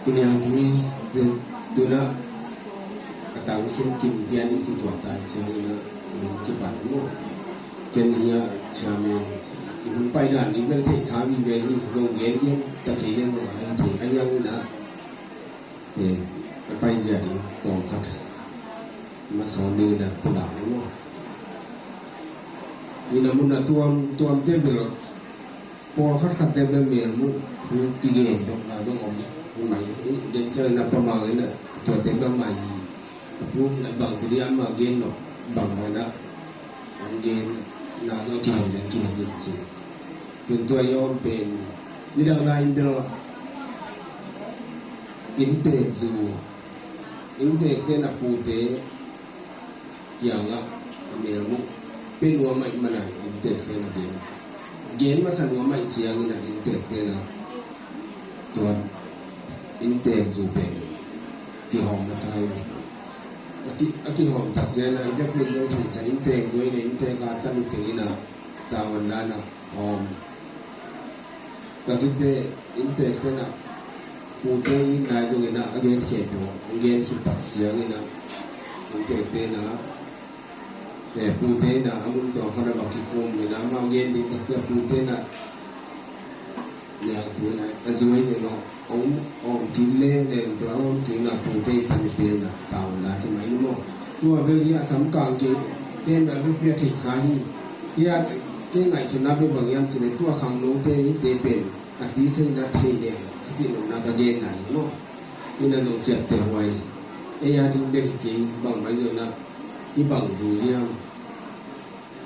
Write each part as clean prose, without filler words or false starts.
Yang ini dulu atau mungkin yang itu tuan jangan cepat mu. Jadi kami umpai dan ini berarti kami beri gonggen yang tak kira orang itu ayam ini apa jadi tongkat masalah dengan pulang mu. Ini namun tuam tebel, pokat tebel memu tu tiga yang dong mai den chơi na pa ma na to te ba mai pu na bang ji ya ma gen no bang mai na gen na do ki han ki han jiเป็นตัวโยมเป็นนี่ดังไรเดออินเตจูอินเตเตนะปูเตอย่างละเมรุเป็นหัวใหม่มาน่ะอินเตเตนะเดเกณฑ์มาสั่นหัวใหม่เสียงนี่น่ะอินเตเตนะตัวอินเตจูเป็นที่ห้องมาใส่ที่ห้องตักเจนะอีกเป็นโยถึงใส่อินเตด้วยอินเตกาตันถึงนี่นะตาวันนั้นนะห้องก็คือเตอินเตเตนะปูเตอินนายจงนะเกณฑ์เขียนตัวเกณฑ์คิดตักเสียงนี่นะอินเตเตนะแต่ปูเตนะอามุนตัวเขาได้บอกกี่กลมเลยนะมาเกณฑ์นี่ตักเสียปูเตนะอย่างตัวไหนอาจจะไม่ใช่เนาะองกินเล่เนี่ยตัวองกินน่ะปูเตตันเตนะตาวลาสมัยนู้นตัวเวลีสำคัญเกเตนะเพื่อถิ่นสาหียาเก่งไงชนะเป็นบางอย่างจะในตัวขังโน้เตนี่เตเป็นอดีตเส้นนัดเทเนี่ยที่หนุ่มนักเรียนไหนเนาะนี่นั่นต้องเจ็บเตไว้ไอ้ยาที่เด็กเก่งบางไม่เยอะนะที่บางอยู่เยี่ยม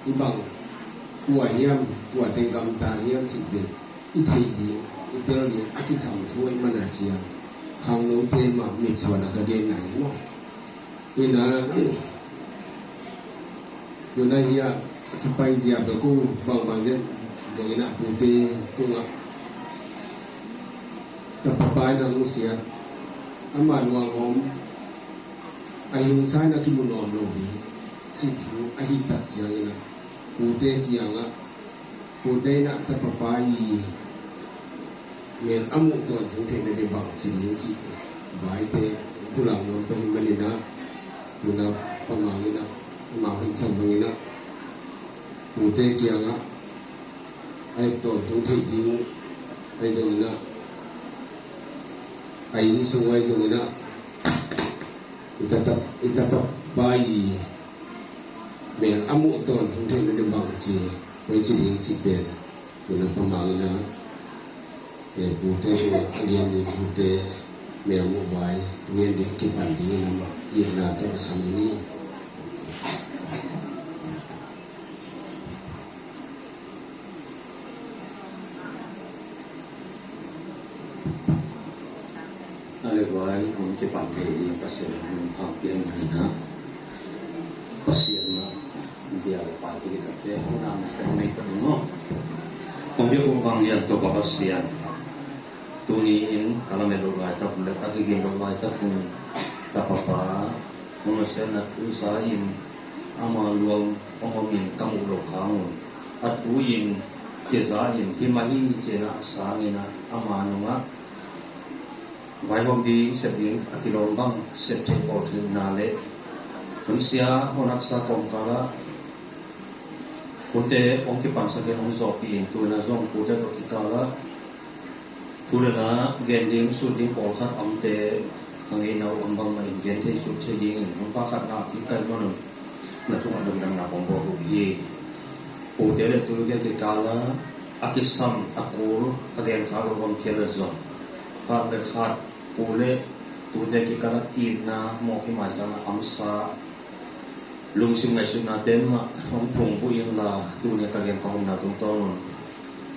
ที่บางป่วยเยี่ยมป่วยเต็งกำตาเยี่ยมสิบเดือนอีไทยดีอีเตอร์เนี่ยที่ทำช่วยมันอาเจียขังโน้เตมามีส่วนนักเรียนไหนเนาะนี่นะอยู่ในเฮียทุกไปเจียบแล้วก็บางเรื่องอย่างนี้นะปูเตตัวอ่ะแต่ปลายนางเสียอามาหลวงผมอายุสายนักที่มุนอนโลบีสิถูอาหิตัดอย่างนี้นะปูเตกี่อย่างอ่ะปูเตนะแต่ปลายเมียนอามุตัวถึงเทนในบางสิ่งสิบายเตผู้หลังนอนเป็นมันนี่นะอยู่นะประมาณนี้นะมาเป็นสัมพันธ์นะปูเตกี่อย่างอ่ะไอ้ตัวถึงเทดิ้งไอ้ตรงนี้นะไอ้สวยตรงนี้นะitap bayi เมียอามุตอนถึงเทนในบางสิ่งไว้จีนสิเป็นอยู่ในประมาณนี้นะ pute again di pute me mobile again di kipandi nama ina ta samini ale bai mun kipandi di pasien hak yang hina pasien na dia pati kita te una mai penno kongge kong yang to pasien tuni in kalau melu gai ta pula ta gi lo gai ta pun ta papa manusia na usain ama luang ongin kamu lo kamu atuin kezain himahi cena sangina ama nunga vai hom di sebin akilong bang septe portin nale manusia honaksa kongkala kunte ongki pansa ke ong zopi tu na zong puja to kikala purana gending suding polkhat amte kangi na ombang ma ingen the sud theding ong pa khat na ki kan mon na tu adam dang na bombo hu hi o te le tu ke kikala akisam akul kaden kha ro bom khela zo ka be khat ule tu te kikala ki na mo ki ma sa amsa lung sim ngai sun na tem ma ong phung fu yin la tu ne kaden ka hom na tung ton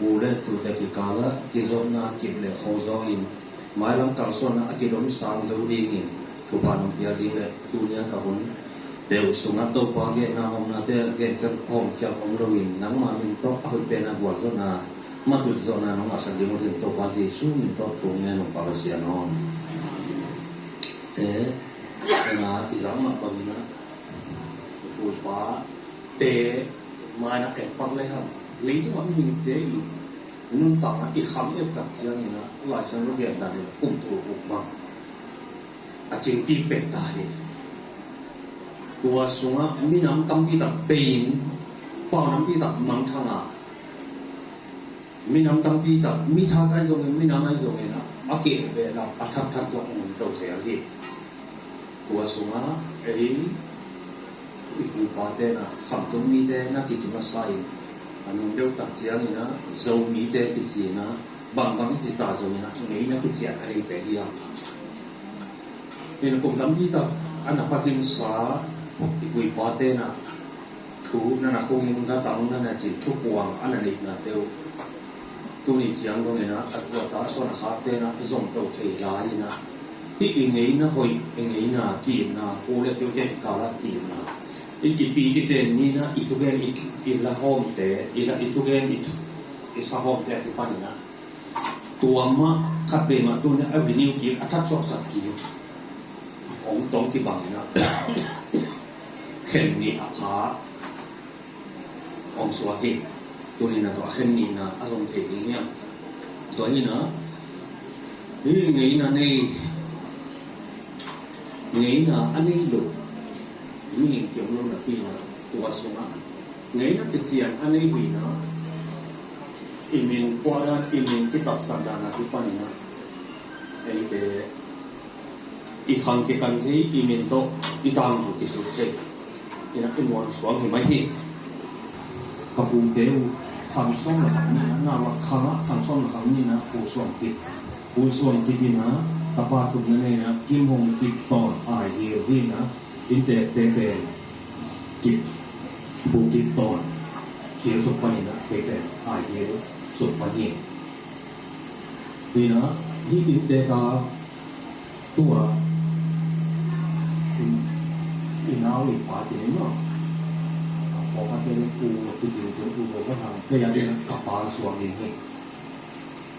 ule tu te kikala ki zo na ki le kho zo in mai lam kal son na ki dom sang zo ri in tu pa nom pia ri le tu nya ka hun te usunga to pa ge na hom na te gen ka hom kya hom ro in nang ma min to a hu pe na bua zo na ma tu zo na nong asa di mo tin to pa ji su min to tu ne no pa sia no na izam ma pa na u pa te ma na e pa le ha lấy cho mọi người tế nâng tặng cái khám yêu cảm giác như nó lại trong cái việc là để cùng thủ cùng bằng chính kỳ bể tài của xuống mi nắm tâm bi tập bền bao nắm bi tập mắng thằng mi nắm tâm bi tập mi tha cái giống mi nắm cái giống này nó kể về là thắt thắt giống mình đầu sẽ gì của xuống ấy cái quan tên là sản phẩm mi tên nó chỉ mà sai anh đều tập chiang ni na dầu mi te ki chi na bang chi ta zo ni na ngei na ki chiang ani pe dia ni ko tam ji ta ana pa kin sa ki pui pa te na thu na na ko hin ga tang na chi thu kuang ana ni na teu tu ni chiang lo ni na at wa ta so na kha te na zong to thei lai na ti ngei na hoi ngei na ki na ko le teu ke ka la ki na ikipi kiten ni na itugen ila home te ila itugen isa home te ki panina tuama khape ma tu na avenue ki athak sok sak ki ong tong ki bang na khen ni apha ong swa ki tu ni na to khen ni na azong the ni nya to hi na ngei na ani lu mình kiểu luôn là khi mà qua xuống á nếu nó thực hiện anh ấy vì nó thì mình qua đó thì mình cái tập sản đàn là cái phần nó ấy đểอีกครั้งที่กันที่อีเมนโตอีตามถูกที่สุดเจที่นักเป็นวันสวงเห็นไหมที่กับปูเตวทำซ่อมหลังนี่นะน่าว่าคณะทำซ่อมหลังนี่นะผู้ส่วนกิจนะตาปาถูกนั่นเองนะกิมหงกิจต่อไอเดียที่นะอินเตอร์เตเปกิจบุกิจตอนเขียวสุพรรณนะเปเปไอเดียสุพรรณนี่นะที่อินเตอร์ตาตัวอินเอาอีกป่าจีนเนาะพอมาเป็นกูคือจีนกูก็ทำก็ยังเป็นกับป่าสวงนี่ให้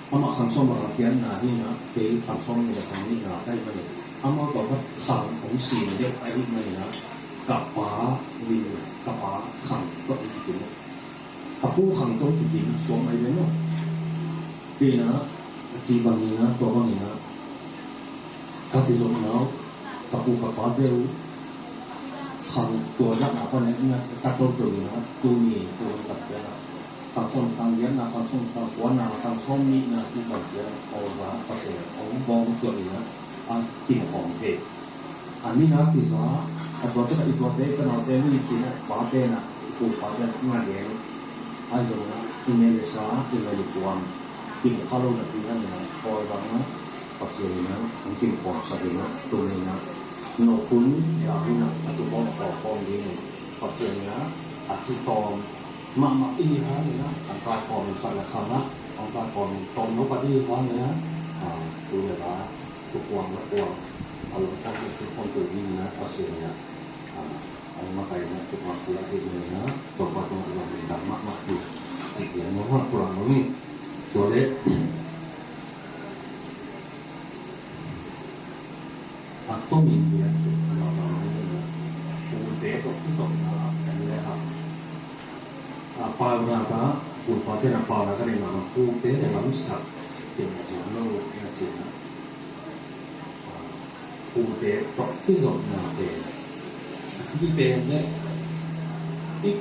เพราะมาคำส้มมาเขียนหน้าที่นะเป็นคำส้มในคำนี้นะได้มาเลยเอามาบอกว่าขังของสีเรียกไอ้ที่มันนะกับป้าวินกับป้าขังก็อีกทีนึงกับผู้ขังต้องอีกทีสวมไอ้เนี่ยเนาะปีนะจีบางนี้นะตัวบางนี้นะกับที่สวมแล้วกับผู้กับป้าเดียวขังตัวยักษ์หนาคนนี้นะตัดตัวนี้นะตัวนี้ตัวตัดเยอะขังส้มขังเย็นนะขังส้มขังหัวหนาขังส้มนี่นะที่ตัดเยอะเอาละตัดเยอะเอาบองตัวนี้นะกินของเด็กอันนี้นะคือว่าตัวที่อีกตัวเด็กเป็นเอาเด็กนี่จริงนะป้าเด็กนะกูป้าเด็กมาเลี้ยงไอ้ตัวนะที่เมลิซาที่เราอยู่กวน กินข้าวลงแบบนี้นะพอรับนะปัจจัยนะผมกินของสัตว์นะตัวนี้นะโนคุณอยากนะตัวมองต่อของนี้ปัจจัยนะอธิตอมมาอีฮะนี่นะอันตรายของสัตว์ละครั้งนะอันตรายของตอนนกปฏิฮะนี่นะดูเลยว่าทุกวันละตัวเอาลงจากทุกคนตัวนี้นะปัจจัยนะเอามาไปนะทุกวันตัวที่นี่นะตัวปัจจัยเราเป็นดำมากๆอยู่จิตอย่างนั้นว่าตัวเรานี่ตัวเล็กต้องมีเรื่องสุดเราผู้เด็กก็ที่สองนะอันนี้ครับปาราตาผู้ปฏิบัติปาราก็ได้มาผู้เด็กแต่เราไม่สักเป็นอย่างเราเนี่ยจริงนะผู้เด็กก็ที่สองนะเป็นที่เป็นเนี่ย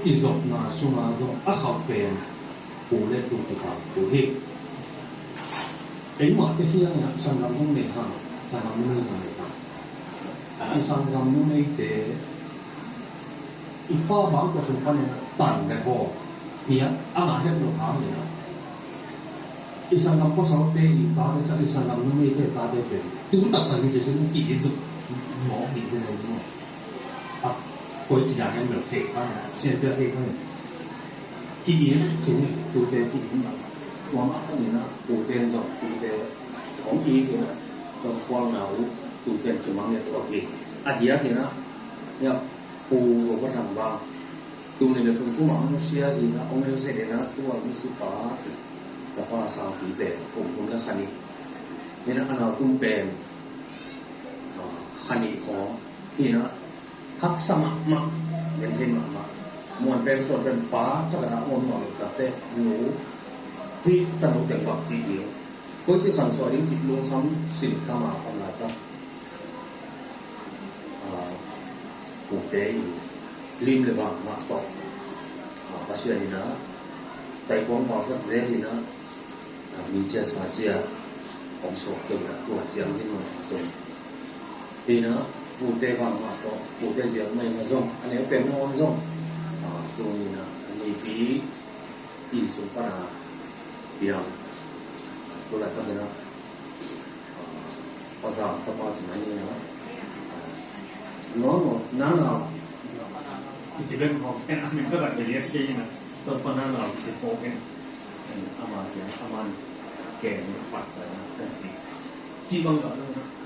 ที่สองนะสุมาโดอาเขาเป็นผู้เล็กผู้ที่เขาผู้เด็กไอ้หมอที่เที่ยงเนี่ยสังกัดมุ่งในห้างสังกัดมุ่งในห้างIsang muna ite ipabang ko sa tan na ko niya ang ahit ng tao niya isang po sa hote ita sa isang muna ite tate pe tutak na niya sa ito mo ito na ito at ko siya ng milkshake siyempre ito kiin sini tute kiin wang ako nila tute no tute ong ikin to kwang na tu ten ke mang ne to ke adia ke na ya pu ko thang ba tu ne thong ku ma manusia hi na ong ne se de na tu wa mi su pa ta pa sa pi pe ko ko na khani ne na ana tum pen khani ko hi na hak sama ma yen ten ma mon pen so pen pa ta na mon no ta te nu hi ta no te wa ji ye ko ji khan so ri ji lu kham sin kha ma pa la taผู้เตยริมเลยว่ามาต่อภาษานี่นะไต้กวางพอสักเรื่องนี่นะมีเจ้าสาเจียของสอบตัวเจียงที่มาตัวนี่นะผู้เตยว่ามาต่อผู้เตยเสียงไม่มาส่งอันนี้เป็นน้องส่งตัวนี้นะมีปีสุภาเปียงตัวละตั้งแต่นะภาษาตะปาจไหนนี่นะno nana jiben ho en amin ka ba de ye na to pa na na se ko en ama ya aman ke ni pa ta na ji bang ga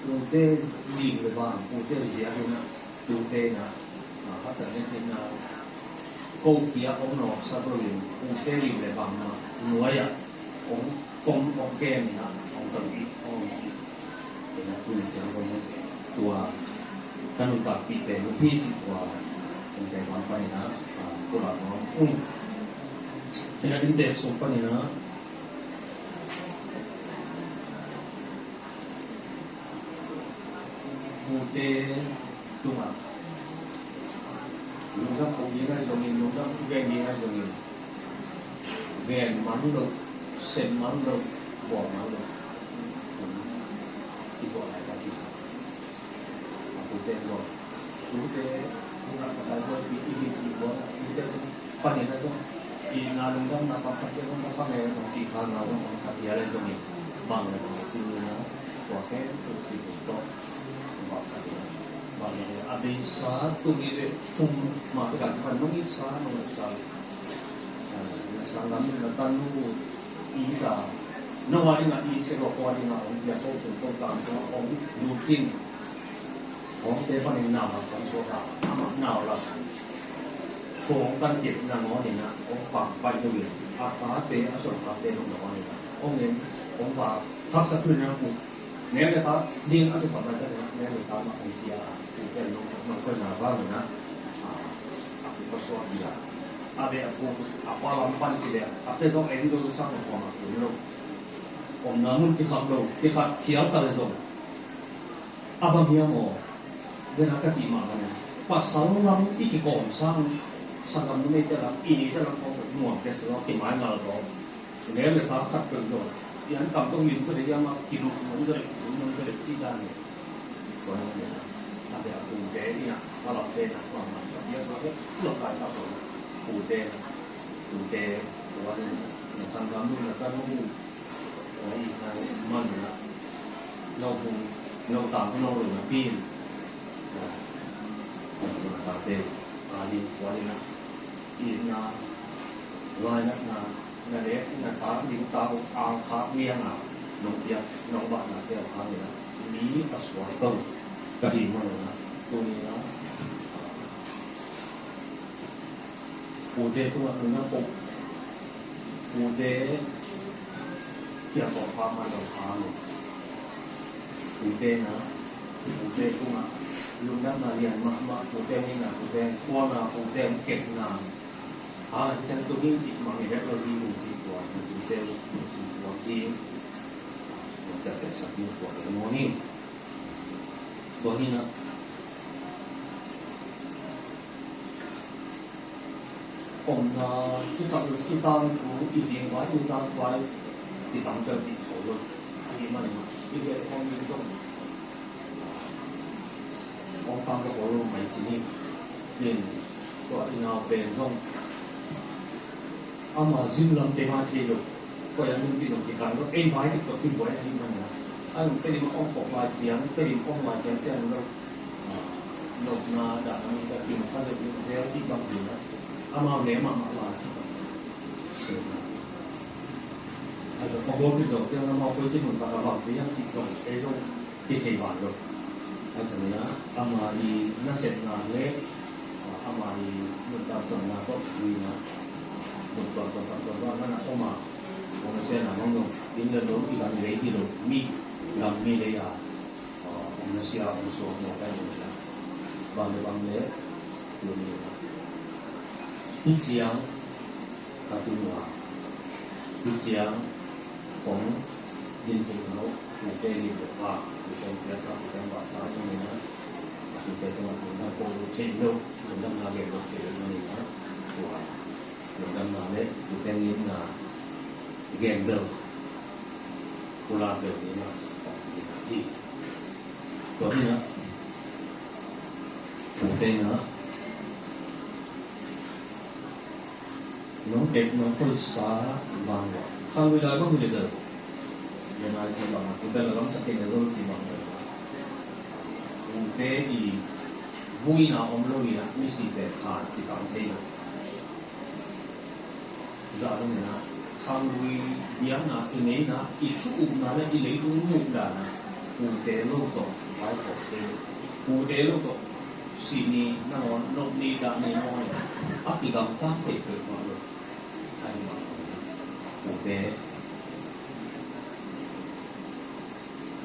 no de ni le ba ko de ya na tu de na ha cha ne na ko kia ong no sa pro yin ko de ni le ba na no ya ong ke ni na ong ka ni ong ni na tu ni ja ko ni tua kan untuk kita lebih jiwa untuk apa ni na kurang jadi ini sumpah ni na mute cuma luka pengira jongin luka gengira jongin gen mandu sen mandu buah mandu itu ada lagi Ute lo, ute una kata di lo, ute pani na to, inalung na napapakya ko na kami ng tikhan na ng kapiyalan ko ni bang na sino na, wake to to baka na. Bang na abi sa tumire tum matagal pa nung isa sa namin na tanu ida nawali na isiro ko ali na ya ko to tanto on routineของเตปานินาของโซดาอาหนาวละของกันเจ็บนางอนี่นะของฝั่งไปตะเวียนอาตาเตอสรเตลงนอนี่นะองเงินของฝากทักษะพื้นนะปุ๊แม้แต่ครับเรียนอันที่สองได้นะแม้แต่ตามมาของเสียคือเป็นลงมันก็น่าว่าเลยนะก็สวัสดีอ่ะอาเบะกูอาว่าลำพันสิเดียอาเตต้องเอ็นดูสร้างของมาคือโลกผมน้ำมันที่ขับโลกที่ขับเขียวตะเลยส่งอาบะเมียหมอเวลากะจิมาเนี่ยปัสสาวะอีกก่อนสร้างกันไม่ได้ละอีนี่จะละของหมวกแต่สระที่หมายมาแล้วเนี่ยเลยพาขัดเป็นโดยันกำต้องมีก็ได้ยังมากินมันก็ได้ที่ด้านเนี่ยก็นั่นแหละอาเดี๋ยวปูเตเนี่ยถ้าเราเตนะความหมายเยอะเราก็หลบหลายครับปูเตตัวนี้ในสังกัดนู้นแล้วก็นู้น มันนะเราคงเราตามที่เราเลยนะพี่ตาเตอาลีวาลีนะอีนาลายนะนาเล็กนาตาลิงตาอ่างขาเมียงอ่ะน้องเตียน้องบ้านนะเตียขาเนี่ยมีปัสสาวะต้องกระดิ่งมันนะตัวนี้นะปูเดตัวนั้นนะปุ๊บปูเดเกี่ยวกับความมันของเขาปูเดนะปูเดตัวนั้นลุงนักมาเรียนมาปูเดนี่นะปูเดตัวนะปูเดเก็บงานฉันตัวนี้จิตมันเห็นเราดีอยู่ที่ตัวมันปูเดอยู่ที่ตัวที่มันจะเป็นสักนิดตัวเองนี่ตัวนี้นะผมที่ทำอยู่ที่ตั้งกูที่จริงไว้ที่ตั้งไว้ที่ตั้งจะติดโถเลยที่มันที่เรียกความยิ่งต้องของตั้งก็บอกว่าไม่จริงนี่ก็อีน่าเป็นต้องอามาจิ้มลำเต็มที่เลยก็ยังมีที่ตรงที่การก็ไอ้ไว้ที่ตัวที่ไว้ที่มันนะอันเป็นมันอ้อมปกมาเจียงเป็นอ้อมมาเจียงเจียงแล้วหลบนาด่ามันก็กินข้าวจะกินเสียที่บางทีนะอามาเนี่ยมาที่อาจจะพอรู้ที่ดอกเจ้าเราไปที่มันปากบางที่ยังจิตตรงไอ้ตรงที่เสียบานเลยอาจารย์นะอามาดีน่าเสร็จงานเล็กอามาดีมันตามสัญญาก็ดีนะบนตัวว่านั่นต้องมาผมเชื่อนะน้องๆดินเดินอีกอันเลยที่เรามีลำมีเลยผมเชื่อผมสอนเราได้เลยนะบางเลยดูนี่นะที่เจียงกาตุนัวที่เจียงของดินที่เขาถูกเตะลิบว่าถูกเตะเสียสับถูกเตะบาดซาตรงนี้นะถูกเตะตรงนั้นนะโปรเทนโลหรือดำนาเลี้ยงรถเตะตรงนี้นะตัวหรือดำนาเล็กถูกเตะลิ้นนาเกมเดิมกุลาเดิมนี้นะที่ตัวนี้นะถูกเตะนะน้องเด็กน้องคนสาบางว่าข้างเวลาก็คือเดิมยังไงที่บางคุณแต่เราต้องสังเกตในเรื่องที่บางเลยคุณเตะอีบุยนะอมโลยีนะไม่สิแต่ขาดที่ต่างเทนจะอะไรนะข้างวิญญาณนะอีนี้นะอีชุกนะและอีเลี้ยงมุกดานะคุณเตะโลกต่อไปขอเตะคุณเตะโลกต่อสีนี้นอนโลกนี้ดาในน้อยอัติกรรมตั้งเตะเกิดมาเลยไอ้มาคุณเตะ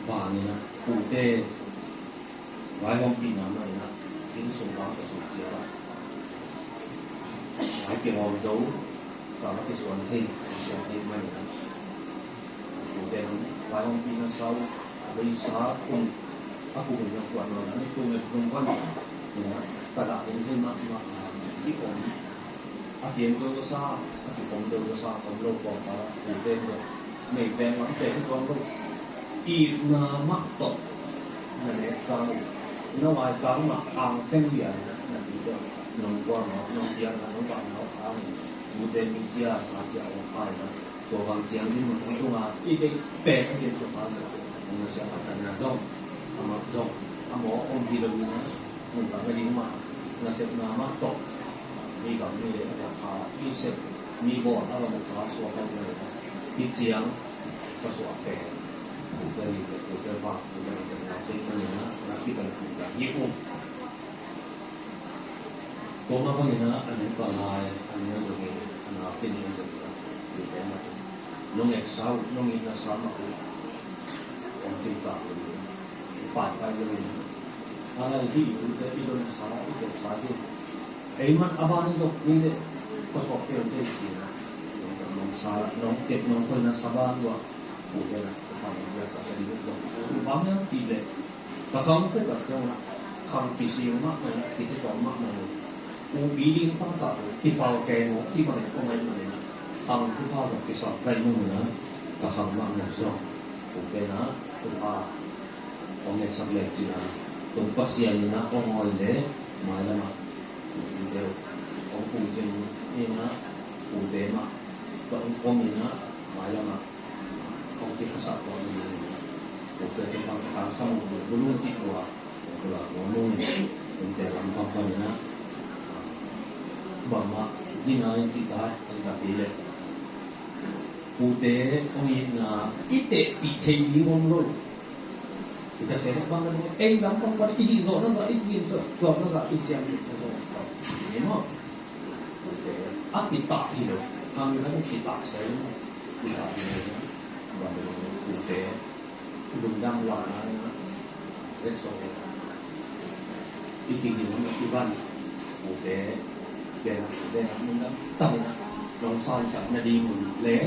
ว่านี่นะคุณเตะไว้ห้องปีน้ำเลยนะทิ้งส่งร้านกับส่งเสียไว้เกี่ยวกับdấu và cáiส่วนที่ไม่นะคุณเตะไว้ห้องปีน้ำเศร้าบริษัทคุณถ้าคุณเป็นคนกวนเราไม่คุณเป็นคนกวนนะตลาดเป็นที่มากที่ผมอาเจียนตัวก็ทราบที่ผมดูก็ทราบผมโลกบอกว่าคุณเตะไม่แบ่งหลังเตะทุกคนก็อีนามักตกนั่นแหละการนวายการมาอ่างเส้นเดียนะนั่นคือเรื่องน้องกวนน้องเดียนน้องบ้านน้องอ่างดูเต็มเจียสาเจียออกไปนะตัวบางเสียงที่มันทั้งตัวอีกแปลกให้เป็นสุภาพเลยมันจะพัฒนาต้องทำมาต้องทำหมอองค์ที่เราดูนะมันต่างกันยิ่งมากน่าเสพนามักตกมีกับมีเลยราคาที่เสพมีบ่อแล้วเราบุกฟ้าสวดไปเลยที่เจียงก็สวดแปลกถูกได้ถูกได้ว่าถูกได้เป็นการเต้นกันเลยนะนักที่เป็นถูกแบบญี่ปุ่นตัวมาก็นี่นะอันนี้ก็ลายอันนี้ตรงนี้อันนี้เป็นยังไงอยู่ได้ไหมน้องเอกสาวน้องอินทร์สาวมาคือของจริงต่างเลยป่านไปเลยอะไรที่อยู่แต่ที่โดนสาวที่เก็บสาวที่ไอ้มันอาบานี่ก็นี่เลยก็สอบเกี่ยวกับจริงนะน้องสาวน้องเก็บน้องคนนั้นสบายกว่าผู้เดียวนะbiasa sedikit dong. Umpamanya tidak. Pasang itu tak tahu nak. Kang pisi mak mana, pisi kau mak mana. Ubili pun tak tahu. Kipau keno, kipau ni kau main mana. Kang kipau tak pisah lain mana. Kang mak mana so. Okey na, tumpah. Orang sampai cina. Tumpah siang ni nak orang oleh malam mak. Dia orang pujian ni nak, pujian mak. Orang ni nak malam mak. ของเจ ที่ภาษาของมันผมเคยเป็นทางสมุทรบุรุษที่ตัวตัวหัวนุ่งเป็นแต่ลำพังคนนะบอกว่าที่นายที่ตายตั้งแต่ปีเลยผู้เตะตรงนี้นะอิเตะปีเทียนวงโลกkita saya bang gampang pada ini zona enggak izin zona enggak isian itu ini mah kita itu kami kan kita saya tidak ini baru kita undang lana besok iki gimana iban udah dan undang tahu dong sama di le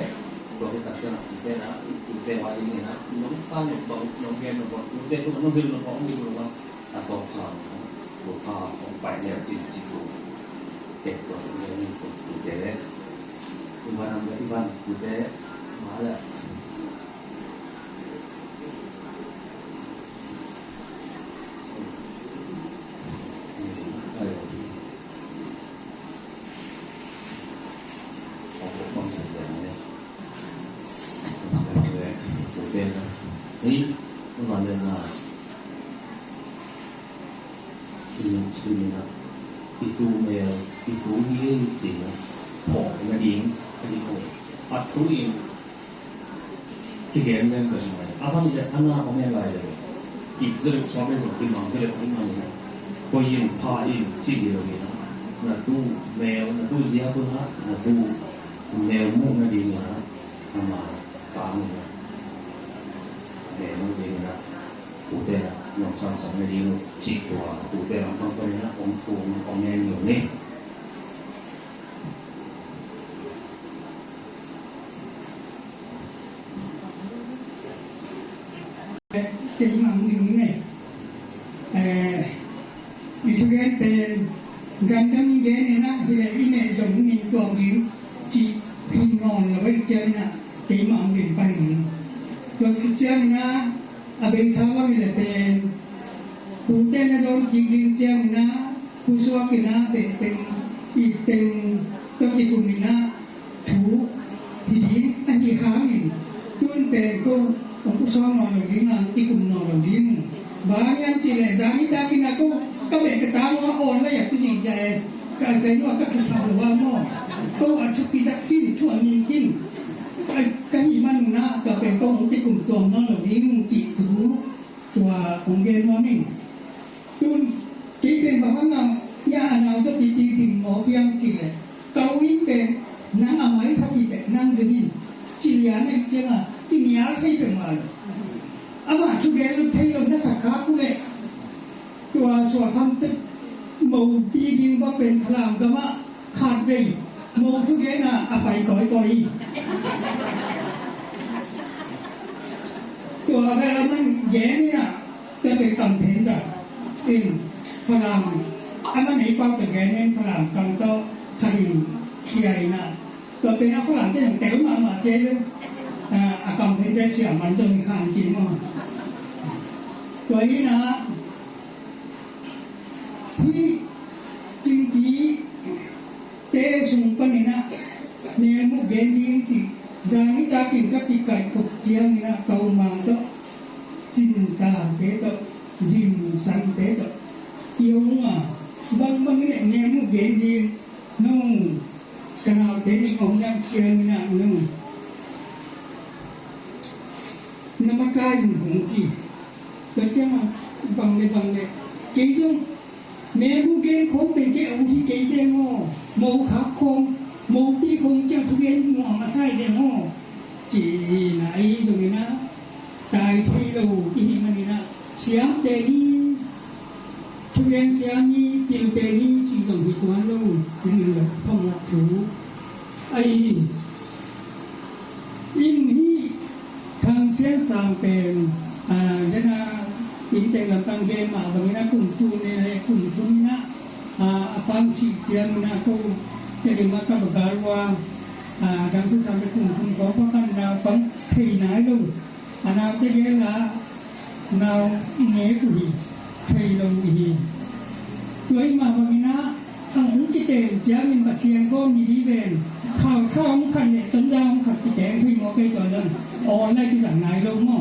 kalau kita sekarang kita nak kita hari ini nak nombor nombor nombor kita tu nombor nombor ni nombor atau sama buka sampai dia di situ tektor ini kita iban kita manaนี่มันเลยนะคือนะitu mel ituนี่จริงนะพอมาดิงอันนี้ก็อัดทุยที่เห็นนั่นก็ใช่อาฟังจะอันนั้นก็ไม่อะไรเลยจิตจะสอบเป็นสิ่งที่มันจะเป็นอะไรนะพอยิ่งพายิ่งที่เดียวนี่นะนะตู้แมวนะตู้เสียคนนะนะตู้แมวมุ่งมาดิงนะทำมาตามนี่để nó về là cụ thể là lòng sang sống này đi chỉ của cụ thể là con cái là ông phụ ông nghe nhiều lên cái mảng đường này vì thực hiện tên gần trong những cái này nó thì là cái này giống mình toàn đến chỉ hình nòn là với chơi là cái mảng đường bay nàyตัวคริสเตียนนะอาเบนซาวานี่แหละเป็นผู้เต้นนะโดนยิงลิงเจียงนะผู้สวากินะเป็นอีกเป็นตัวที่กลุ่มนี้นะถูทีนี้อันที่ค้างนี่ตุนเป็นก็ของผู้สวานอนหรือนะที่กลุ่มนอนหรือนี่บางอย่างที่เลยจามิตากินะก็เป็นกระตาว่าอ่อนแล้วอยากที่จริงใจการใจว่าก็คือสาวว่าหม้อก็อัดชุกิจักขึ้นทั่วมีขึ้นcáiมันนะก็เป็นกองที่กลุ่มตัวนั่นเหล่านี้มึงจิตรู้ตัวของเกณฑ์ว่านี่ตุนที่เป็นแบบว่าเราย่าเราจะปีถึงหมอเพียงจีเลยเกาอินเป็นนั่งอาไม้ทับปีแบบนั่งเดินจีเลียนไอ้เจ้าที่เหนียวที่เป็นมาอาว่าชุดเกณฑ์เราเที่ยวนักสักขาผู้เล่ตัวส่วนคำที่หมู่ปีดีว่าเป็นพลังก็ว่าขาดไปโมทุกอย่างน่ะเอาไปก่อยตัวเวลามันแย่เนี่ยจะเป็นกำแพงจากเป็นฝรั่งอันนั้นไหนเป้าเป็นแย่เนี่ยฝรั่งกำก็ทะเลเขียนน่ะตัวเป็นฝรั่งที่อย่างเต๋อมาเจ๊เลยกำแพงจะเสียมันจนขาดจริงมั้งตัวนี้นะที่จริงดีเตะส่งไปนี่นะเนี่ยมุกเย็นดีจริงJangan takin ketika kucian ina kau manto cinta beto dim san beto kiunga bang ini nemu jadi no kenal tadi orang kian ina no nama kain hongji macam bang le kejung meru gen kong peke uji kejeng mau khak kong một tí không cho thực hiện ngõ mà sai để ngõ chỉ là ấy rồi na tài thi đầu ý mà đi na xiám đề đi thực hiện xiám đi tiền đề đi chỉ cần bị quán đâu thì là không là chủ ấy in hi thằng xiám sang tiền thế là ý tiền làm tăng game mà bằng na cùng chu này cùng chu na pan si chiang na cô jadi maka bergarwa dan sampai kumpul kau kan dapat thai lu anak dia lah nau ngekui thai lu ini tuai mah bagina ang kita jangan pasien kau ni di ben ข้าวขันเนี่ยต้นยางขัดที่แกงที่หมอไปตัวนั้นออนได้ที่สั่งนายลงหม้อ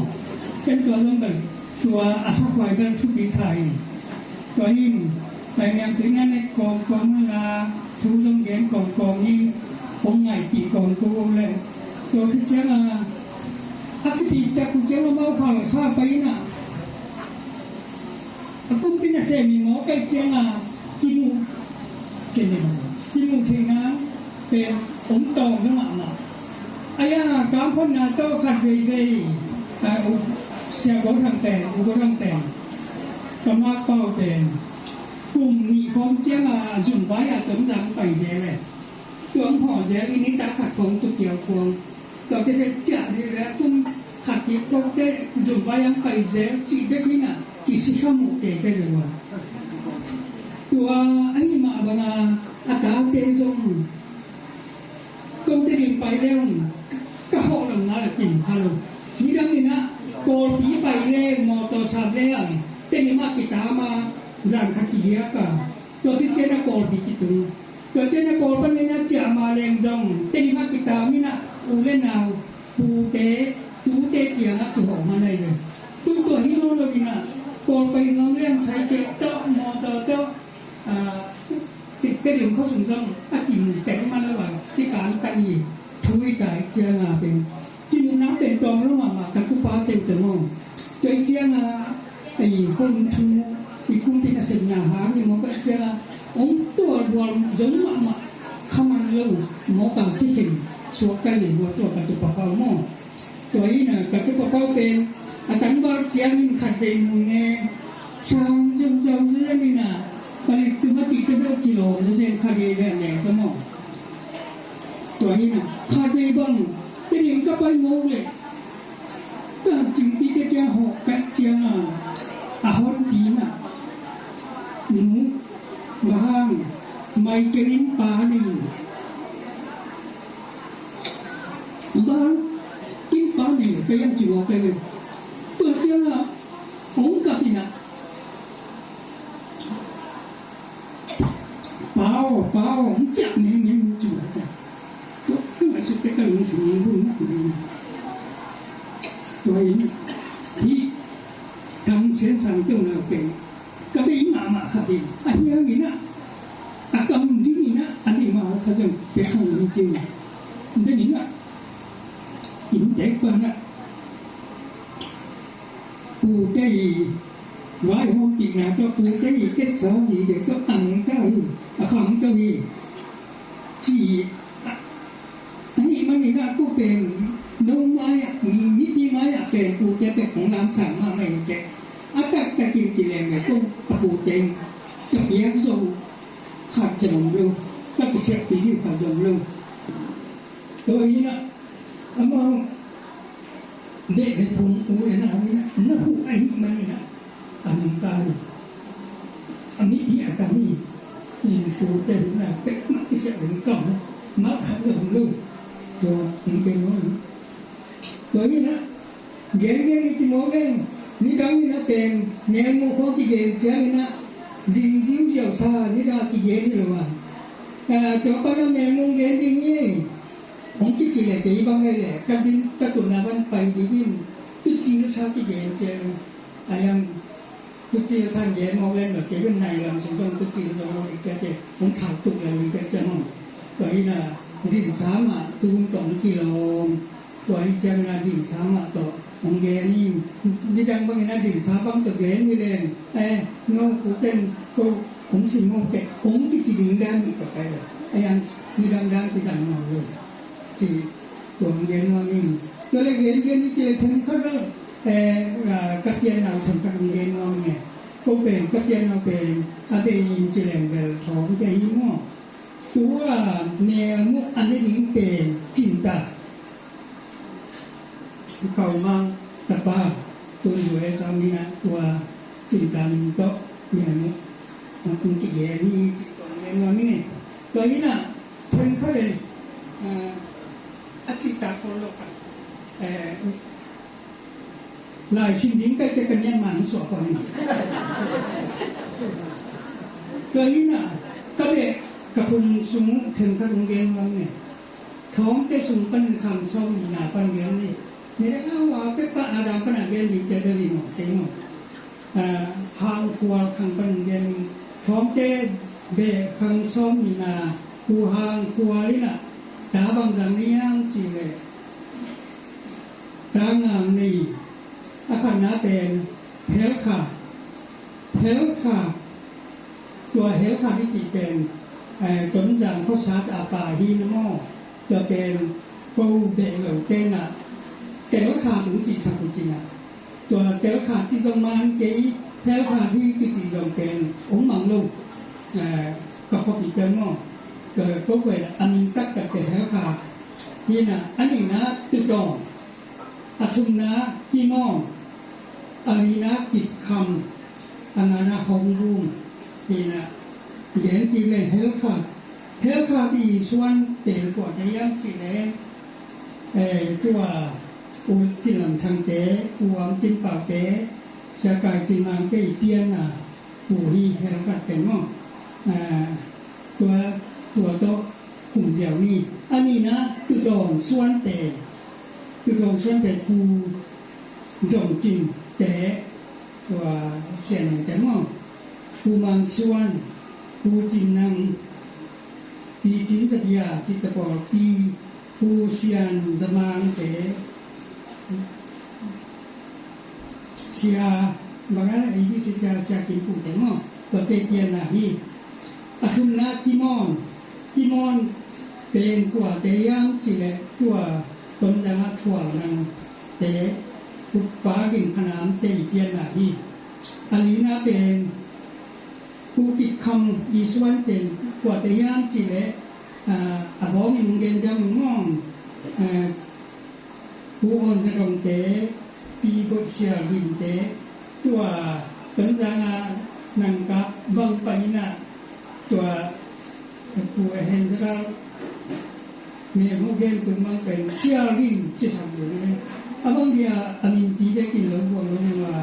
เป็นตัวนั้นแบบตัวอาศักไว้เป็นทุกปีชัยตัวนี้แต่ยังถึงนั้นในกองเวลาทุกโรงเรียนกองนี้ผมไงปีกองกูเลยตัวคือเจ้าอาทิตย์จะคุณเจ้าเมาข้าวไปน่ะaku pina semi mo kay tianga kimu kene kimu thena pe om tong na ma aya kam phon na to khat dei dei u sia go thang te u go thang te kama pao te kum ni khom tianga zun vai a tom jang pai je le tuang ho je ini ta khat khong tu kiao khong to te cha ni le kum khat ti ko te zun vai yang pai je chi de khina kisi kamu ke dewa tua ai ma bana ata te zong ko te dim pai leo ka ho lang na kin halo ni dang ni na ko pi pai le mo to sa le te ni ma kita ma jan kha ki dia ka to ti che na ko bi ki tu to che na ko pa ni na cha ma lem zong te ni ma kita mi na u le na pu te tu te kia na tu ho ma nai le tu to hi lo lo ni na koไปน้องเรื่องใช้เก็บเจ้ามอเตอร์เจ้าติดกระดิ่งเข้าสู่ช่องอากินแต่งมาระหว่างที่การตันีทุยตายเจียงาเป็นที่มุน้ำเป็นตองระหว่างกันทุฟ้าเต็มเต็มมองโดยเจียงาไอ้คนชูอีกคุ้มที่เสพยาหานี่มันก็เจียงาองตัวรวมจนมาขมันเร็วหมอกางที่เห็นสวกกันหรือตัวกันตุปะเป้ามองตัวนี้น่ะกันตุปะเป้าเป็นอาจารย์บอกเจียงนี่ขัดเต็มมือเนี่ยช่างจงเรื่องนี่นะไปถึงมาจิตเป็นกิโลจะเช่นขัดเรื่องแหล่ก็มองตัวนี้นะขัดเองบ้างแต่ยังก็ไปงงเลยก็จริงที่จะหกแปดเจียงอาหารปีน่ะหนูบ้างไมเกลินปานี่บ้างกินปานี่ก็ยังจิ๋วไปเลยตัวเจ้าองค์กับนี่นะเปล่าจับนี่มันจุดตัวก็ไม่ใช่เป็นการลงทุนรุ่นนั้นตัวนี้ที่ทำเส้นสายตัวเราเป็นก็ได้มาขัดเองอันนี้อย่างนี้นะอาการที่นี่นะอันนี้มาเขาจะเป็นของจริงแต่นี่นะอินเด็กคนนะcụ cái vài hôm chị nào cho cụ cái gì kết số gì để có tặng cái không cho gì chỉนี่มันนี่นะกูเป็นน้องไม้นิดไม้เป็นกูจะเป็นของน้ำสั่งมาไม่แกอากาศจะกินจีแรงเนี่ยกูตะปูเจงจะเลี้ยงโซ่ขาดจะลงเร็วก็จะเสียปีที่ขาดจะลงเร็วตัวนี้นะแล้วมองเด็กในภูมิกูเนี่ยนะนี่นะน่าคู่ไอ้มันนี่นะอันนี้ตายอันนี้ที่อาจารย์นี่กูเต็มนะเป็ดมักที่เสียเป็นกล่องมักขาดจะลงเร็วตัวนี่เป็นว่าตัวนี้นะเกณฑ์ที่มองเองนี่ดังนี่นะเป็นเนื้อมูข้อที่เกณฑ์เจ้านี่นะดินซิ้วเจียวซานี่ได้ที่เกณฑ์นี่หรือว่าตัวปนเนื้อมูเกณฑ์ที่นี่ผมคิดจริงเลยแต่อีบางเลยการดินการตุนน้ำไปดีที่ตุจีนชาติเกณฑ์เจ้าอายังตุจีนชาติเกณฑ์มองเล่นแบบเจ้าเป็นนายลำสมต้องตุจีนเราอีกแก่ผมถามตุกเลยอีกแก่จะมองตัวนี้นะดินสามารถตูนต่อกิโลตัวนี้จะนาดินสามารถต่อของแกนี่นี่ดังบางอย่างดินสามารถต่อแกนี่เลยเงากูเต้นก็ผมสิงงแกผมที่จีนดังอีกต่อไปเลยยังนี่ดังที่สั่งมาเลยจีตัวแกว่านี่ตัวเล็กแกนี่เจอถึงเขาแล้วกับเย็นเราถึงกับแกว่าไงก็เป็นกับเย็นเราเป็นอะไรยินเจริญเบลท้องใจยิ่งมั่วตัวแนวมุกอันนี้เป็นจินตาเขามาตะปาตัวอยู่ในสามีนะตัวจินตามันก็เนี่ยมุกมันกี่แย่นี่ตัวแนวนี้ตัวนี้นะเพิ่งเขาเลยอจิตาโคโลกันหลายสิ่งนี้ใกล้ๆกันยังมันสวก่อนนี่ตัวนี้นะก็เลยกับคุณสมุถึงกับโรงเรียนวันเนี่ย ท้องได้สูงปันคำซ้อมหนาปันเรียนนี่นี่แล้วว่าไปปะอาดามปันเรียนดีเจริญหมดเต็มหางครัวคังปันเรียนท้องเต้เบะคังซ้อมหนากูหางครัวนี่น่ะตาบางจังนี่ยังจีเลยตางามนี่อาคารน้าเป็นเฮลค่ะตัวเฮลค่ะที่จีเป็นจนจังเขาชาร์จอาปาฮีนมอจะเป็นปูเบลเต้นอ่ะเฮลค่ะถึงจีสังกุจินะตัวเฮลค่ะที่จงมันเกี่ยเฮลค่ะที่จีจงเป็นองค์มังลุกับพอปีเตอร์มอก็เวลอันนี้ตักกับเฮลค่ะนี่นะอันนี้นะติดต่ออาชุมนะจีมออันนี้นะจิตคำอันนั้นนะฮงรุมนี่นะเดี๋ยวที่เล่นเฮลค่ะที่ส่วนเตะกว่าจะยังสิเล่ที่ว่าอุจิลังทางเตะอุวามจินปากเตะจะกลายจินมังเตะเปียนน่ะปูฮีเฮลค่ะเป็นมั้งตัวโตกลุ่มเดียวนี้อันนี้นะตุดองส่วนเตะตุดองส่วนเตะปูดองจินเตะตัวเสียนแต่มั้งปูมังส่วนปูจินนังปีจินสัตยาจิตตะปอปีปูเสียนสมางเตเสียบางอันไอ้ที่เสียกินปูแต่มั้งตัวเตเปียนน่ะฮีอาชุมนะกิมอนเป็นกว่าเตยังสิแลตัวตนจังทั่วนั้นเตปุปปากินขนามเตเปียนน่ะฮีอันนี้นะเป็นผู้กิจคำอีส่วนเป็นกว่าแต่ย่างสิแลอาบอกมีมึงเกณฑ์จังมึงมองผู้อ่อนจะต้องเตปีบทเสียบินเตตัวตนจังนังกับบังไปนะตัวผู้เห็นจะมีมึงเกณฑ์ตัวมันเป็นเสียบินจะทำอยู่เลยบางทีอามินปีได้กินแล้วบอกเลยว่า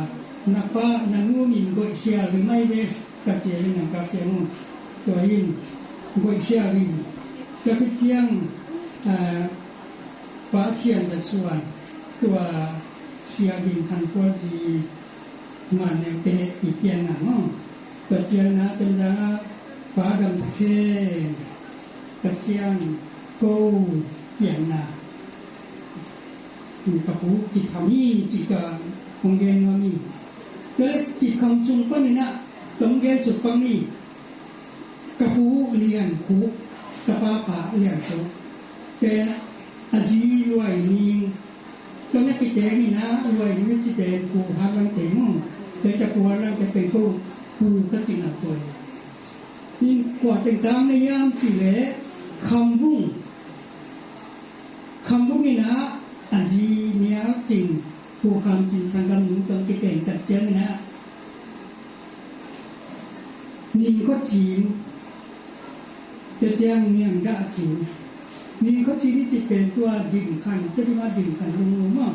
นักป้านันว่ามินก็เสียหรือไม่ได้กระเจียนนังกับเจียงตัวยินก็เสียบินจะพิจารณาป้าเสียนจะส่วนตัวเสียบินทันพอดีมันเนี่ยเป็นอีกอย่างหนึ่งกระเจียนนะเป็นจะป้าดำสักเช่กระเจียนก็อย่างน่ะกับผู้จิตคำนี้จิตกับคงเกณฑ์ว่ามีก็จิตคำสุ่มปั้นนี่นะตรงเกณฑ์สุดปั้นนี่กับผู้เรียนผู้กับป้าป่าเรียนเขาแต่อาจีรวยนี่ตรงนี้จิตเจนี่นะรวยนี่จิตเจผู้หาเงินเต็มแต่จะผู้เราจะเป็นผู้ก็จริงอ่ะตัวนี่กว่าเป็นตามในยามสิเละคำบุ้งนี่นะอาจีเนี่ยจริงผู้คำจริงสังกัดหนุนตรงที่เก่งจัดเจ้านะนี่ก็จีนจะแจ้งเนียงด่าจีนนี่ก็จีนที่จิตเป็นตัวดิ่งขันจะที่ว่าดิ่งขันลุงลุงมั่ง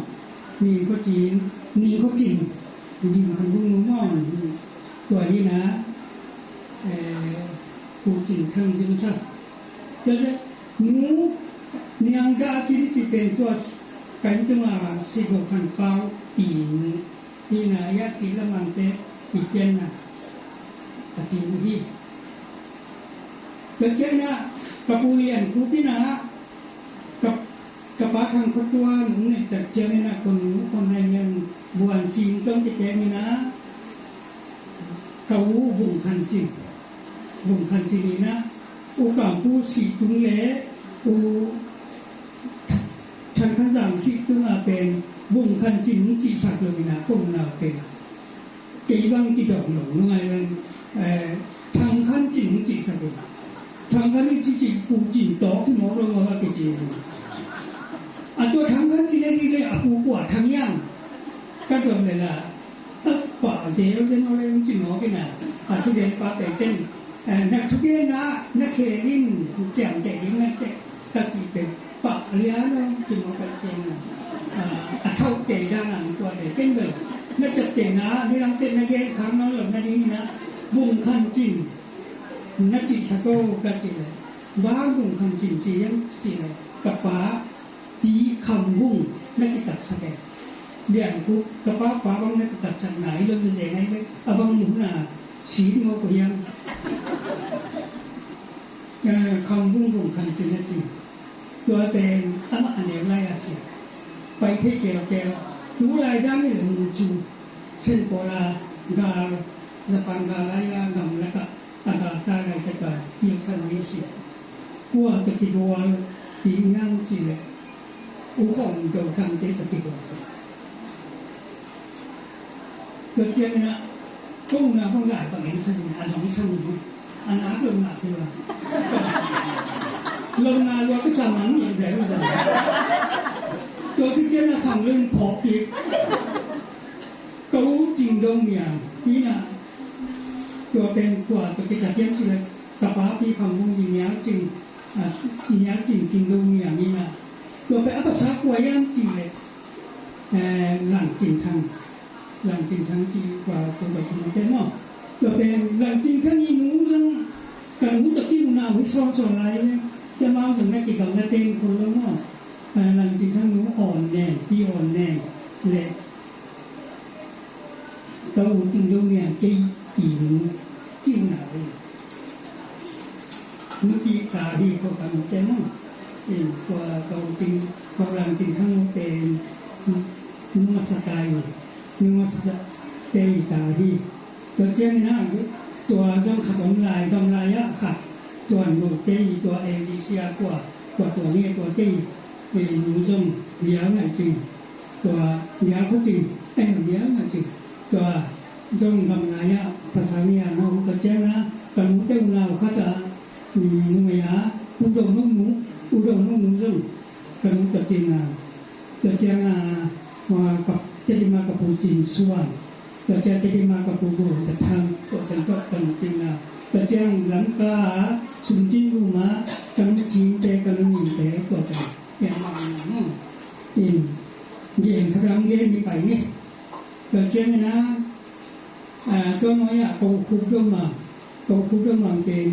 นี่ก็จีนนี่ก็จริงดิ่งขันลุงลุงมั่งตัวนี้นะผู้จริงทั้งจริงซะจะหนูเนียงด่าจีนที่จิตเป็นตัวกันตัวสิบพันเป้าปีนี่นะยะจีละมันเตอีเจนนะปฏิมุฮีแล้วเจ้านะกับผู้เรียนผู้พินากับป้าทางคนตัวหนูเนี่ยแต่เจ้าเนี่ยนะคนในยังบวนซีนต้องจะแจ้งนี่นะเขาบุ่งคันจริงนี่นะอุกามผู้สีตุงเละอุท่านขันสั่งสิตุงอาเป็นบุ่งคันจริงจีสักเลยนะก็มันเอาเป็นกี่บางกี่ดอกหลงไงมันทางขั้นจริงจีสักเลยทางขั้นนี้จีปูจีโตที่หมอเราว่ากี่จีตัวทางขั้นจริงนี่เลยปูกว่าทางย่างก็โดนเลยล่ะป่าเสียวเส้นอะไรจริงหมอเป็นอ่ะทุเรียนป่าแต่เต้นนักทุเรียนนะนักเขยินแจ่มแต่ยิ่งนักแต่ก็จีเป็นป่าเลี้ยงจริงหมอไปเจงเท่าเตะด้านหลังตัวเด็กเต้นเลยนักจับเตะนะนี่เราเต้นนักเย็นครั้งนั้นหล่นนักนี้นะบุ้งคันจริงนักจีสโก้ก็จริงเลยบ้าบุ้งคันจริงจียังจริงเลย กับป๋าปีคำวุ่งนักกิจสแกนเรียนกูกับป๋าบางนักกิจสักไหนเรื่องจะยังไงไหมบางหนุ่มน่ะสีโมกุยังคำวุ่งของคันจริงจริงตัวเป็นตั้งอันเดียวไล่อาเซียไปที่เกี่ยวดูรายได้ไม่ถึงจูเช่นโบราณกาลจะปังกาลายางำแล้วก็อาการตายอะไรต่างๆยิ่งสั่นยิ่งเสียหัวตะกี้บัวปีย่างจีเลยอุของโดนทำเตะตะกี้บัวเกิดเจอเนี่ยพวกน่ะพวกหลายประเด็นท่านอันสองชั้นอยู่อันอาร์ตลงมาที่ว่าลงมาว่าก็สามัญอย่างไรก็ได้ตัวที่เจ้าหน้าทำเรื่องพอปีกเขาจริงตรงอย่างนี่นะตัวเป็นกว่าตัวเป็นจากเยี่ยมสิเลยกับป้าปีคำมุ่งอย่างนี้จริงอย่างนี้จริงตรงอย่างนี้นะตัวเป็นอัปสรรคกว่าย่างจริงเลยหลังจริงทางจริงกว่าตัวแบบนี้เป็นเนาะตัวเป็นหลังจริงทั้งอีนู้ทั้งการหูตะกี้หูนาหูซ้อนอะไรเนี่ยจะมาถึงแม่กี่กับแม่เต็งคนแล้วเนาะหลังจริงทั้งนู้อ่อนแน่ที่อ่อนแน่เลยตัวจริงตรงเนี่ยกี่อีนู้กี่หนาเลยเมื่อกี้ตาที่เขาทำเต็มเนาะตัวตัวจริงความหลังจริงทั้งนู้เป็นนุมัสกายนุมัสกายเตยตาที่ตัวเจ้านะตัวเจ้าขัดกำไรอะขัดตัวหนูเตยตัวเอลิเซียกว่าตัวนี้ตัวเตยหนูจงเดียวน่ะจริงตัวเดียวเขาจริงเดียวน่ะจริงตัวจงกำไรอะภาษาเนี่ยน้องตัวเจ้านะกับหนูเต้าเราขัดหนูไม่หาอุดมหนูจงกับหนูตัวจริงนะตัวเจ้านะว่ากับterima ke puji suan kerja terima ke pugu tetang kok tempat pentingnya kerja langka sunjin rumah kan cinta kan minta kok yang mana in yen kadang yen di pai ni kerja naก็น้อยอ่ะเขาคุบด้วยมาเป็น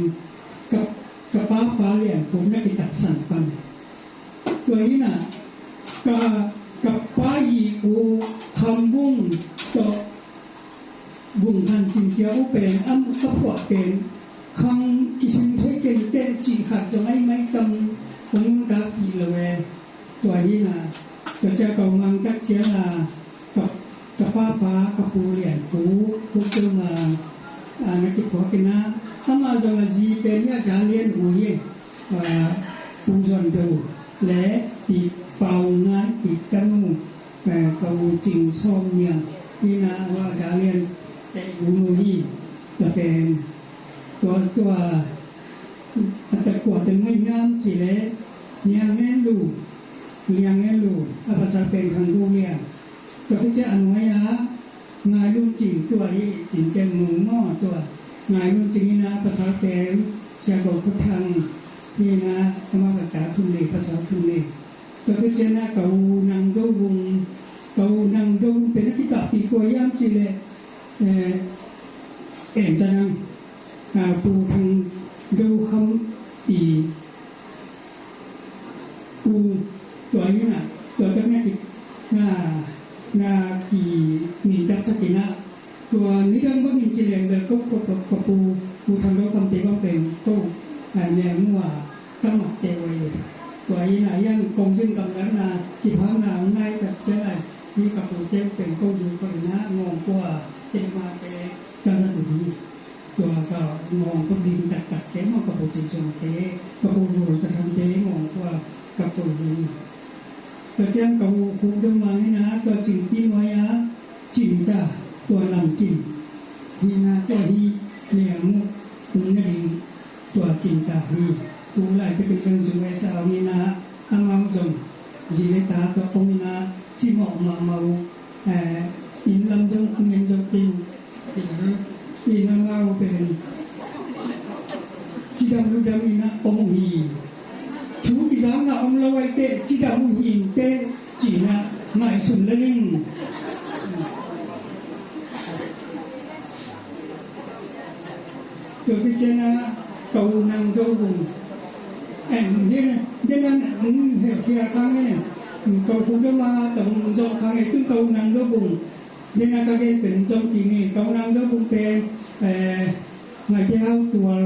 กับป้าฟ้าเหลี่ยมผมได้ไปตัดสั่นปันตัวนี้น่ะกับป้ายีกูคำบุ้งต่อบุ้งทันจริงเจ้าเป็นอันก็พอเป็นคำกินให้เก่งเต้จีขัดจะไม่ตำคงกับอีละเวตัวนี้นะตัวเจ้าเก่ามังกัดเชียนากับป้าฟ้ากับปูเหรียญปูเจ้ามานักกิจพอกินนะถ้ามาจงจีเป็นเนี่ยจะเรียนหูเย่ปูจนดูและปีเป่าง่ายปีกันมุเขาจริงชอบเนี่ยนี่นะว่าจะเรียนแต่หูนี่จะเป็นตัวแต่กว่าจะไม่งามสิเลยเนี่ยแง่ลูภาษาเป็นทางดูเนี่ยก็จะอนุญาตงานรุ่นจริงตัวนี้ถึงเป็นหมูหม้อตัวงานรุ่นจริงนะภาษาเป็นเสียกพุทธังนี่นะธรรมะกาทุนเลยภาษาทุนเลยตัวเจ้าหน้าเขานั่งดูวงเป็นนักกิจปีกวยย่ำจีเลยจะนั่งปูทางดูคำอีปูตัวนี้น่ะตัวเจ้าหน้าที่นากีนิจักสกินะตัวนี้ดังว่ามีจีเลยเลยก็ปูทางดูคำเตะก็เป็นก็เนี่ยมัวก็หมักเตะไว้ตัวนี้น่ะยังคงซึ่งกำลังนาที่พังนาง่ายแต่เจ้านี่กับปูเจ้าเป็นก็อยู่ก็นะงงกว่าเจ้ามาเป็นการสะดุดีตัวก็งงก็ดินตัดเจ้ากับปูจิงจงเจ้กับปูรูจะทำเจ้างงกว่ากับปูรูตัวเจ้ากับปูดมาให้นะตัวจิงที่น้อยอะจิงตาตัวลำจิงนี่นะตัวที่เนี่ยมุกนี่ตัวจิงตาที่ตัวไหลจะเป็นเรื่องสุเวสาวนี่นะอังมังสมจีเลตาตัวปงนะจิมออกมาเมาอินลำจงเงินจงตินอินนังเราเป็นจิดามุดามินะองหีชูกิจามนะองละไว้เตจิดามุหินเตจีนะหมายสุนละลิงตัวพิจารณาเกานังโดบุงนี่นะ dengan kira kami kau sudah mah tengok kami itu kau nang dobung dengan kami pencom kini kau nang dobung pe ngai jauh tua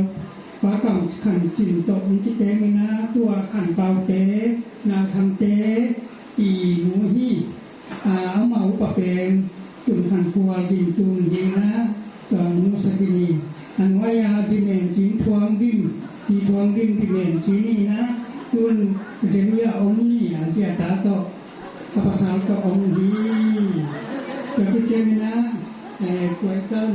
pakam kan cinta ini tengina tua kan pau te na kan te i nuhi amau papen tun kan kual din tun hina tun sakini anwaya dimen jin tuang dim di tuang dim dimen jini na tun dia oni asia tato apa salto oni tapi cemina kuota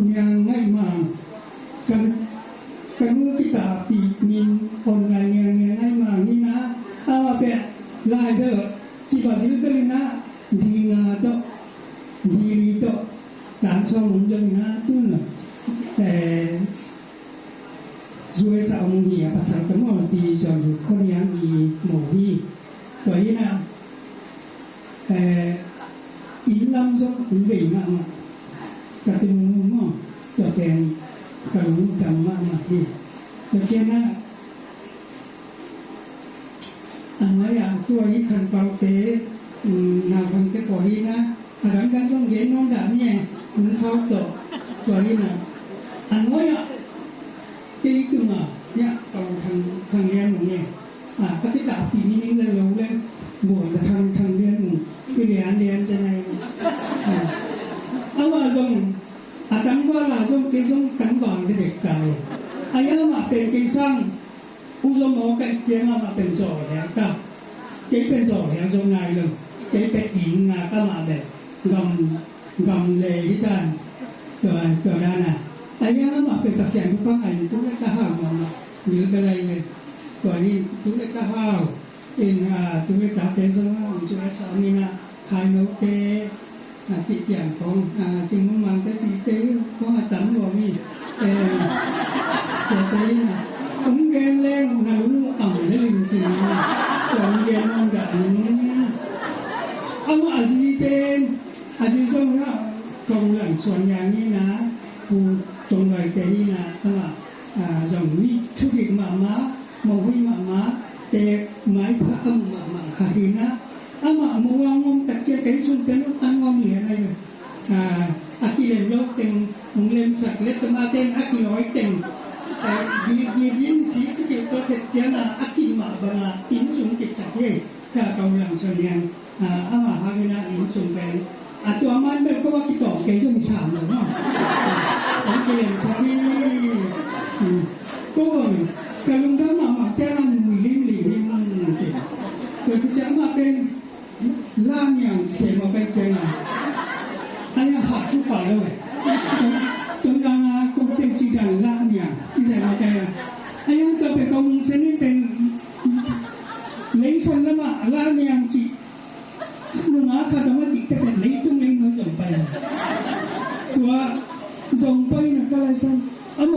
yang ngai ma kan kita pinin online yang ngai ma ni na apa pe lai de tiba tiba na di ngato di to dan so mun jeng na tun Zue sa omungi apa sa temo di jong kon yang i mo hi to ina ilam zo ngai ma ka tin mo to pen ka lu dam ma hi to chena anaya to i kan pau te na kan te ko hi na adan kan jong gen non da ni mun sao to ina anaya itu mah ya kalauทางเรียนเนี่ยปฏิบัติปีนี้เลยเราเล่นบวชทางเรียนไปเรียนจะไหนเอาว่าตรงตั้งว่าเราต้องกิจต้องตั้งก่อนเด็กไก่อายะมาเป็นกิจสั่งผู้สมองกับเจ้ามาเป็นจ่อแล้วก็เจ้าเป็นจ่อแล้วตรงไหนเลยเจ้าเป็นหญิงก็มาแบบกำเลยที่ด้านตัวด้านน่ะayah nama pasien kupang ai tu le ka ha ma ni le lai ne to ni tu le ka ha tu le ta te so tu le sa ni na khai no te chi tian kong chi mu man te chi te ko ha tam lo mi te na cũng gen lên na lu am le lin chi to ni gen non ga ni ama azi ten azi so na kong lan suan yang ni naผู้จงไว้แต่นี่นะว่าอย่างนี้ทุกข์มาโมหิมาแต่หมายพระมาคาหินะama muang tak dia kai sun pen an ngom le nai aki le lo teng mung lem sak le ta ma ten aki oi teng yin si ke to te jana aki ma ba in sun ke ta ye ka kau lang so lian ama ha na in sun penตัวมันแบบก็ว่ากี่ต่อแกจะมี3แล้วเนาะโอเคสักทีก็กำลังทำมาแจ้งมือลิ้นมันแต่ก็จะมาเป็นล่างอย่างเสียมาเป็นเจ้าอันนี้หักชุบปากเลยตรงกลางก็เป็นจีดันล่างอย่างที่ใส่มาแจ้งอันนี้จะเป็นกองชนิดเป็นเลี้ยงชนแล้วมาล่างอย่างจีลุงอาคาดว่าจิตแต่เป็นเลยตุ้งเลยน้อยจงไปตัวจงไปนะก็เลยสั่งโม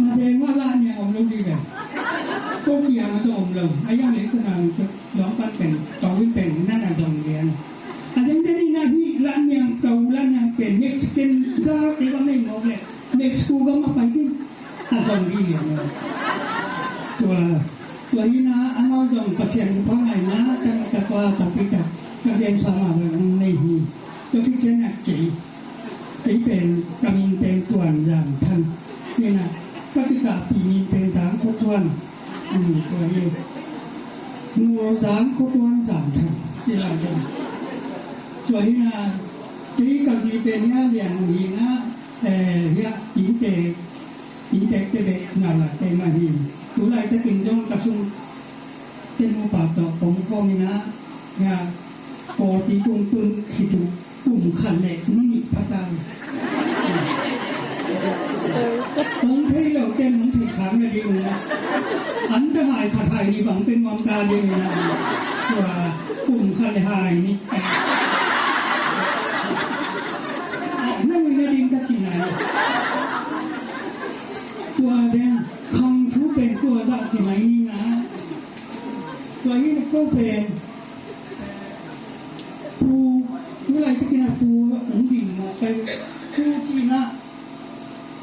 มาเดงว่าลาเนี่ยอมลงดีแบบก็เกี่ยวมาจะอมลงไอ้ยังเล็กสนามจะร้องปัดเป็นต่อวิ่งเป็นนั่นจงเรียนอาจารย์จะนี่นะที่ลานยังเก่าลานยังเป็นเม็กซิกันก็แต่ว่าไม่หมดเลยเม็กซิโกก็มาไปที่จงดีเนี่ยตัวini na ano jong pasien ko ngai na ta ko ta pita ka yen sama nei hi to ki chen ak kiเป็นกามินเป็นส่วนอย่างท่านนี่นะปฏิกาปีมีเป็น3ครบถ้วนตัวนี้งู3ครบถ้วน3ท่านที่เราจะตัวนี้นะที่ก็สิเป็นเนี่ยอย่างนี้นะเนี่ยอินเตเตนั่นล่ะเป็นมาหิตุไลตะกินจงกระซุงเต็มปากต่อผมก็มีนะเนี่ยปอตีกุงตุนที่ถูกปุ่มขันเหล็กนี่พระจันทร์ผมเที่ยวเต็มผมถือขันกันดีนะอันจะหายขาดหายดีบังเป็นความตาดีนะว่าปุ่มขันหายนี่นั่นมีดินกัจจินาตัวแดงคำทุเป็นตัวดักที่ไหนนี่นะตัวนี้ก็เป็นปูเมื่อไรจะกินปูอุ่นดิ่งมาไปปูจีนะ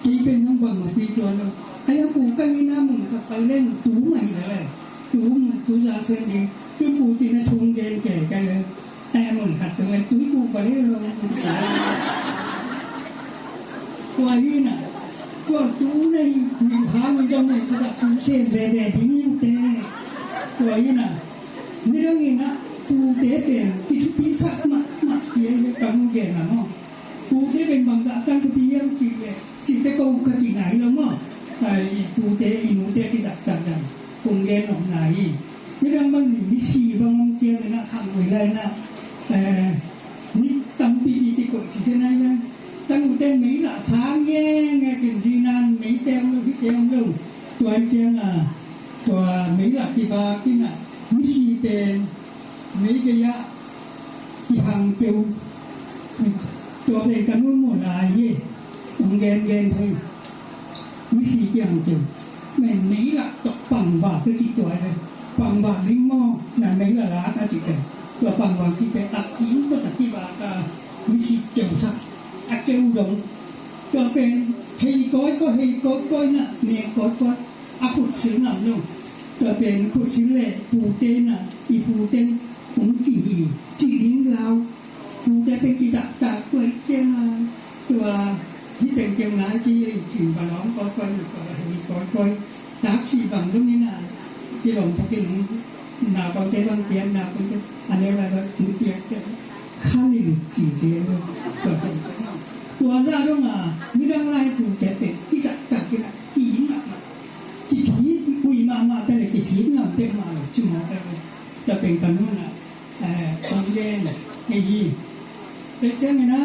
ที่เป็นน้องบังมาปีตัวนึง ไอ้ปูก็ยีน้ำมึงก็ไปเล่นตู้ใหม่เลยตู้ยาเสพติดคือปูจีนทุงเย็นแก่กันเลยแต่มึงขัดตัวตู้ปูไปเล่นเลยตัวนี้น่ะก็ตู้ในมีพามันจะไม่กระดับตู้เส้นแดดที่นี่แต่ตัวนี้น่ะนี่เรื่องนี้นะปูเตะเป็นที่ทุกปีสักมาเจียกับมึงแก่น่ะเนาะปูเตะเป็นบางกะตั้งทุกปียังจีเตะก็กะจีไหนแล้วเนาะไอ้ปูเตะอีหนูเตะที่จัดคงแก่หนองไหนนี่เรื่องบางมีสีบางเจียเลยนะทำไว้เลยนะนี่ตั้งปีที่กดที่ไหนนะตั้งแต่มีละ3แย่ไงกินสินั้นมีเต็มเลยพี่เต็มเลยตัวเจียงตัวมีละที่บาที่น่ะมีสีเป็นมีกะยะที่หางเจียวตัวเป็นกันนู่นหมดหลายยี่องแกนเฮ้ยมีสีเจียงเจียวแม่มีละตกปังบาก็จิตตัวเลยปังบาลิ้งหม้อน่ะมีละล้าก็จิตเลยตัวปังบาที่เป็นตักกินก็ตักที่บาก็มีสีเจียวสักอาเจียวดงตัวเป็นเฮยก้อยก็เฮยก้อยน่ะเนี่ยก้อยอาขุดซื้อหน่ำนู่นตัวเป็นขุดซื้อเลยปูเต้นน่ะอีปูเต้นผมจีลิ้งเราปูเต้เป็นกีตาร์จากตัวเจียงตัวที่เป็นเจียงร้ายที่จีบาล้อมก้อยก็เฮยก้อยจากสีบางตรงนี้น่ะที่หลงสักทีนึงหนาบางเต้บางเจียนหนาบางเต้อันนี้อะไรบ้างมือเปียกข้านี่จีเจียนตัวราต้องนี่ต้องไล่ปูเต้เป็นกีตาร์จากกีตาร์อีหนักที่ผีปุยมาแต่เลยที่ผีหนักเต็มมาเลยชิมหาแต่จะเป็นกันนู่นน่ะตอนเย็นไอ้ยี่แต่เจ้าไงนะ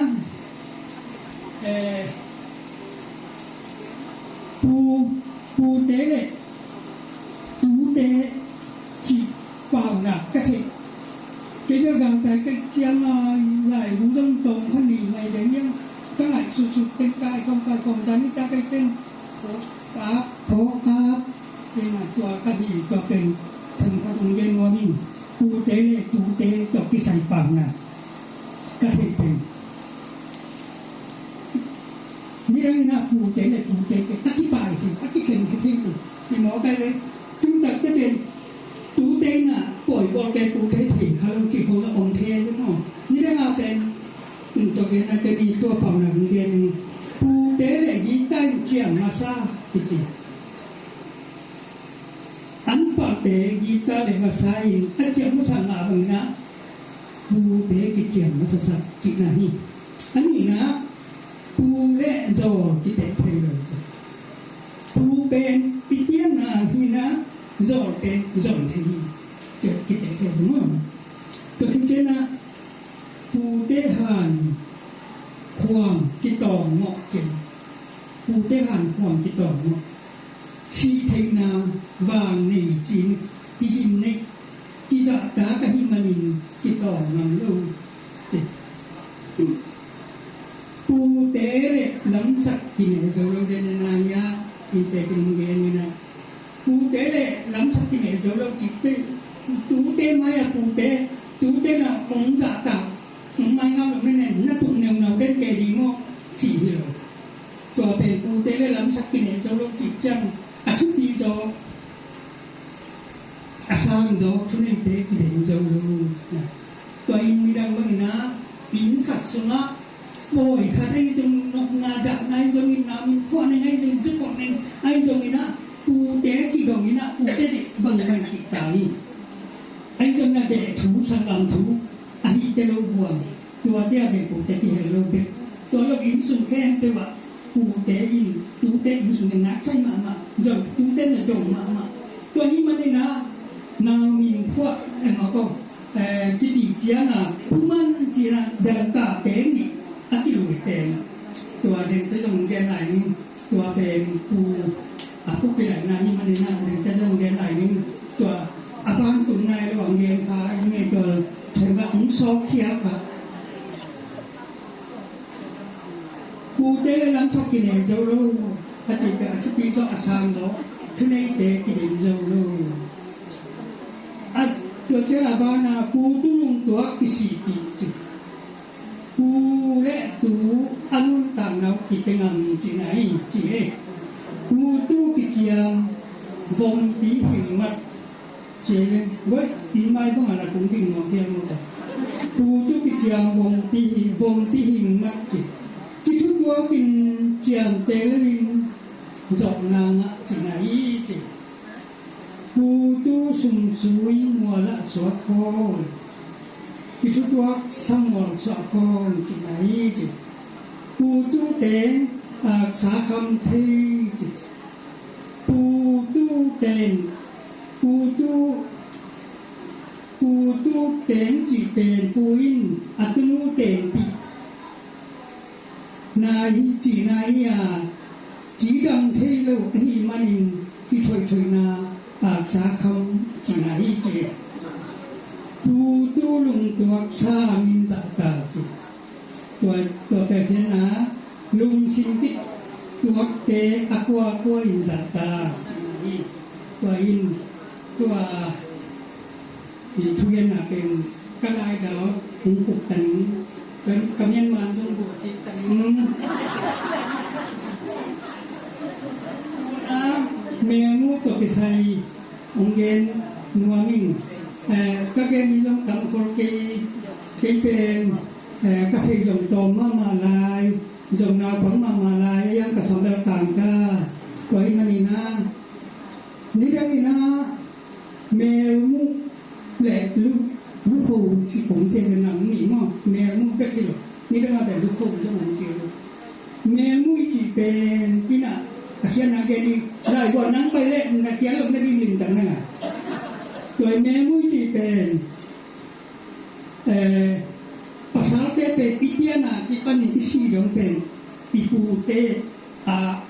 ปูเตะเลยปูเตะจีเปล่าน่ะก็เห็นเกี่ยวกับแต่ก็เกี่ยวไหลหูตรงข้างนี้ในเดี๋ยวนี้ก็ไหลสุดๆเป็นกายของฉันนี่จะไปเป็นโผครับเป็นตัวคดีก็เป็นถึงพระองค์เย็นวันนี้ปูเตะจบที่ใส่ปากน่ะก็เห็นเป็นนี่ได้นะปูเตะอธิบายสิอธิเข็นที่มีหมอไปเลยถึงตัดจะเป็นปูเตะน่ะปล่อยบอกแกปูเตะถิ่นเขาลงจิตขององค์เทพเนาะนี่ได้มาเป็นตัวเรียนอาจจะมีตัวเป่าหนังเรียนปูเตะเลยยิ่งใต้เชียงมาซาจริงอันปะเตกีตาเลมาไซอันเจียมสังอาบังนะปูเตกิเจียมมาสักจินานี่อันนี้นะปูเล่โจกิเตเพลเลยปูเป็นติเตียนาฮีนะโจเป็นโจเทนีเจกิเตเพลมั้งตัวที่เจนะปูเตหันความกิตองเหมาะเจปูเตหันความกิตองเหมาะชีเทนาวางในจีนที่ยินในที่จะตากะหิมานินที่ต่อมันลูจิปูเตเรลัมสักกินเจโรเดนนายาอินเตกินเกนินะปูเตเรลัมสักกินเจโรจิตเตตูเตมายาปูเตตูเตนะองค์จะตาไม่งามแบบนั้นนะตุนเนวนาเดนเกดีโมจีเรตัวเป็นปูเตเรลัมสักกินเจโรจิตจังอาชุปีโจอาสามโจชุนเตกิเลโจตัวอินมีดังว่านะอินขัดสนะโอยขัดไอ้จงนกงาดักไอ้จงอินนามิพวกนั้นไอ้จงจุกคนนั้นไอ้จงอินนะปูเตกิดงอินนะปูเตเด็กบังกิตานีไอ้จงน่ะเด็กถูสังกัมถูอันนี้เตโลบัวตัวเดียวเด็กปูเตกิเฮโลเบตัวเราอินสุแค่เปว่าปูเตอินตูเตอินสุเนนักใช่มาจงตูเตน่ะจงมาตัวนี้มันเนี่ยนะนามิพวกไอ้หมอก็ที่ดีเจียนะผู้มันเจียนะเดินกาเตนี่อากิโลเตนตัวเด็กจะจงแกนไหนนี่ตัวเป็นปูพวกเป็นไหนนะนี่มันเนี่ยนะเด็กจะจงแกนไหนนี่ตัวอาบานตุนในระหว่างเรียนพาเนี่ยตัวเทว่าองค์ซอกเคียค่ะปูเตะลังสักกินเจโรอาจจะเป็นชุปีโจอาสามโจชุนเตกินเจโรตัวเจ้าบ้านาปูตุลงตัวกิสิปีจิปูเล่ตูอันต่างเรากิเป็นงานจีไหนจีปูตุกิจิ chiang vong tí hình mặt chế với tí mai không là cũng hình ngọc kia một tu tu cái chiang vong tí hình mặt chỉ cái chút đó cái chiang tế lên dọc nàng chỉ là ý chỉ tu tu sum suy mùa lạ xóa khô cái chút đó sang mùa xóa khô chỉ là ý chỉ tu tu tế xá khâm thi chỉ tu tu tên chỉ tên pu in atunu tên pi nai chỉ nai chỉ đăng thế lâu hi manin pi thoi na xá khâm chỉ nai chỉ tu lung tuak sa min ta ta chỉตัวแต่เทนะลุงสิงติตัวเตaquaอินซาตาตัวอินตัวที่ทุเรียนเป็นกระไรดาวหุงกุกตันเป็นกำยันมันจงบวชที่ตันเมียมูตัวกิไซองเกนนัวมิงก็เกมีลงตังโคเกที่เป็นkasi dòng tôm mà lại dòng nào cũng mà lại yang cả sòng đào tàng ca quay mà nina ní đây nina mèo mu lẹ lúc phù chỉ cũng trên cái nắng nghỉ mà mèo mu cái gì ní đây là để lúc phù cho mình chịu mèo mu chỉ bên cái nào cái nào cái đi lại còn nắng bay lên là kéo lông nó đi nhìn chẳng nào tuổi mèo mu chỉ bên pasal te pipiana tipani isi dong pen tipu te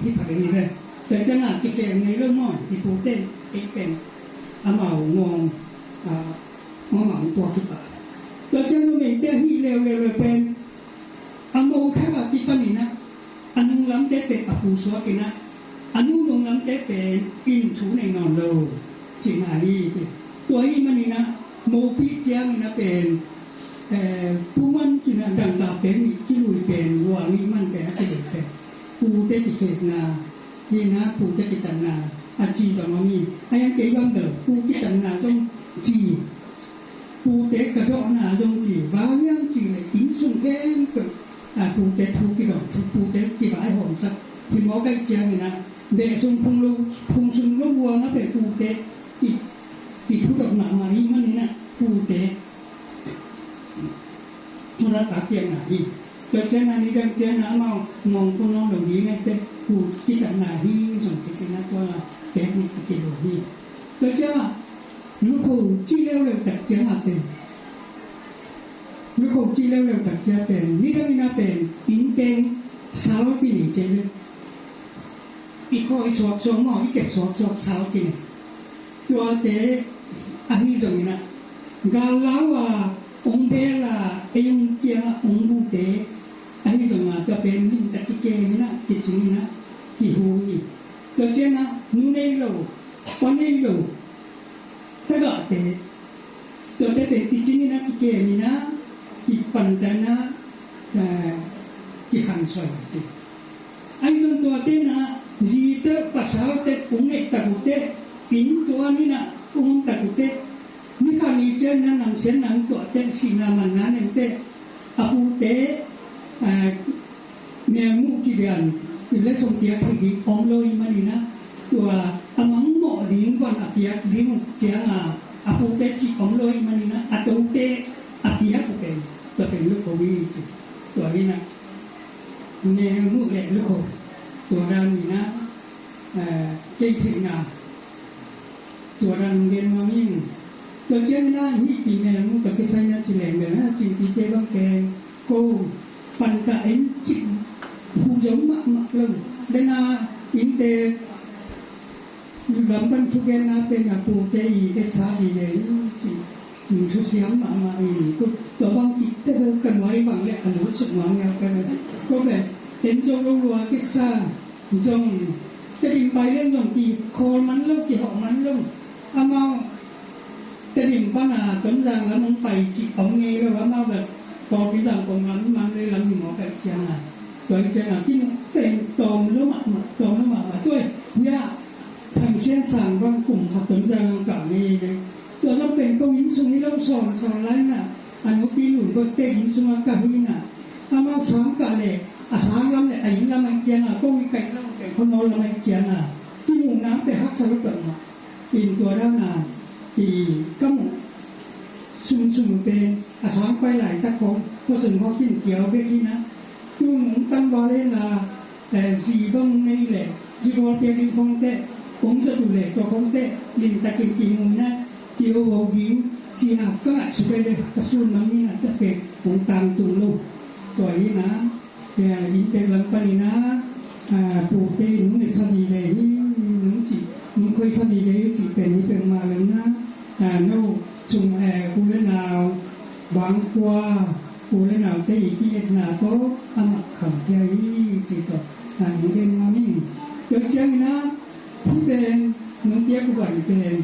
hi phai ni re te chana ki ke nei lo mo tipu te e pen amao ngong ngong to ki pa to chana me te hi le pen amao kha ba tipani na anu lam te pe apu so ki na anu long lam te pe pin thu nei non lo chi na hi to hi mani na mo pi chiang ni na penผู้มันจินะดังตาเป็นที่ลุยเป็นหัวนี่มันเป็นอะไรเป็นผู้เตจิเขตนาที่นะผู้เตจิตันนาอาจีจอมมีไอ้ยังเกี่ยวกับผู้กิตันนาจงจีผู้เตกระโดดนาจงจีบางยังจีเลยอินสุงแก่เกิดผู้เตทุกิดอกผู้เตกี่บายหอมสักที่หมอใกล้เจียงนี่นะเดซุงพงลุพงซุงลุวัวนะเป็นผู้เตกี่ทุดอกหนามานี่มันนี่นะผู้เตมันรักเพียงไหนแต่เจ้านานี้ดังเจ้านาเมามองพวกน้องเหล่านี้ไงแต่ผู้ที่ตัดหน้าที่ส่งไปเจ้านาตัวเด็กนี่กินเหล่านี้แต่เจ้าลูกเขาจี้เร็วๆตัดเจ้านาเป็นลูกเขาจี้เร็วๆตัดเจ้าเป็นนี่ก็มีนาเป็นอินเตงสาวปีนี้เจ้าเลยอีกข้ออีสอบสองหม้ออีกเก็บสอบสาวปีนี้ตัวเตะอาฮิตรงนี้นะกาลาวาองเบลาเอยงเกียองบูเตอันนี้ตรงมาจะเป็นลิงตะกิเกนี่นะกิจนี่นะกิฮูนี่ตัวเจนะนูเนโลปอนเนโลตะกะเตตัวเตเป็นกิจนี่นะกิเกนี่นะกิปันตะนะกิขันสวยจิอันนี้ตัวเตนะจีเตภาษาเตปุงเอกตะกุเตปินตัวนี้นะปุงตะกุเตนี่ข้ามีเจ้านั้นนำเส้นนั้นตัวเต้นสีนามันนั้นเต้อาภูเตเมียมุกิเดียนเป็นเล็กสมเกียรติดีของโลยมันนี่นะตัวอามังหมอดิ้งวันอาเปียดิ้งเจ้าอาภูเตจีของโลยมันนี่นะอาตุเตอาเปียกุเป็นตัวเป็นลูกโควิดตัวนี้นะเมียมุเล็กลูกโคตัวนั้นนี่นะเก่งถึงนะตัวนั้นเรียนมามิ่งตัวเจ้าหน้าที่ปีเมลมุตะกิไซนัจิเลงเดนะจิปีเตบังแกโกปันตะเอ็นจิผู้ยมมะลงเดนาอินเตลำบันทุกแกนาเป็นอาปูเตอีเอชาดีเลยจิชุเสียงมาอีก็ตัวบางจิตเตกันไว้บางแหละอนุสุขหวังเงากันก็แบบเห็นจงรัวกิซ่าจงจะดิ่งไปเรื่องจงจีโคมันลงกี่หอกมันลงอามาแต่ดิ่งป้านาต้นจางแล้วมันไปจิของเงี้ยแล้วมาแบบพอพิจารณาของมันเลยหลังหิมะแบบเชียงตัวเชียงที่มันเป็นตรงแล้วมาตัว ผักต้นจางกะนี่ตัวเราเป็นก็ยิงสุนี้เราสอนไล่น่ะอันว่าปีหลุนก็เตยิงสุมากะหิน่ะอามาสามกะเลยอาสามลำเลยไอ้ยิงลำไม่เจียงอ่ะก็วิไก่เราไก่คนนอนลำไม่เจียงอ่ะที่หมู่น้ำไปฮักสรุปมาปีนตัวด้านหน้าที่ก็ซุ่มเป็นอาสามไปหลายตะคงก็ส่วนพอกินเกี่ยวไปที่นะตุ้งตั้งบาเลลาสีบ้งนี่แหละยี่ห้อเตียงคงเตะผมจะดูแลตัวคงเตะลินตะกินกินมุนนะเที่ยววงยิงสีหนักก็สุดไปเลยกระสุนมันนี่นะจะเป็นผมตามตุลูกตัวนี้นะแต่ยิงเป็นวันปรินะปูเตหนุ่มในสมีเลยนี่หนุ่มจีหนุ่มเคยสมีเลยจีเป็นนี่เป็นมาแล้วนะโน่จุงกูเล่นนาวบางกว่ากูเล่นนาวเตอีที่เอ็ดนาโตอามักขังเทียจีต่อหนุ่มเด่นมานี่เจ้าเจ้านะพี่เป็นหนุ่มเตี้ยกูกันเป็น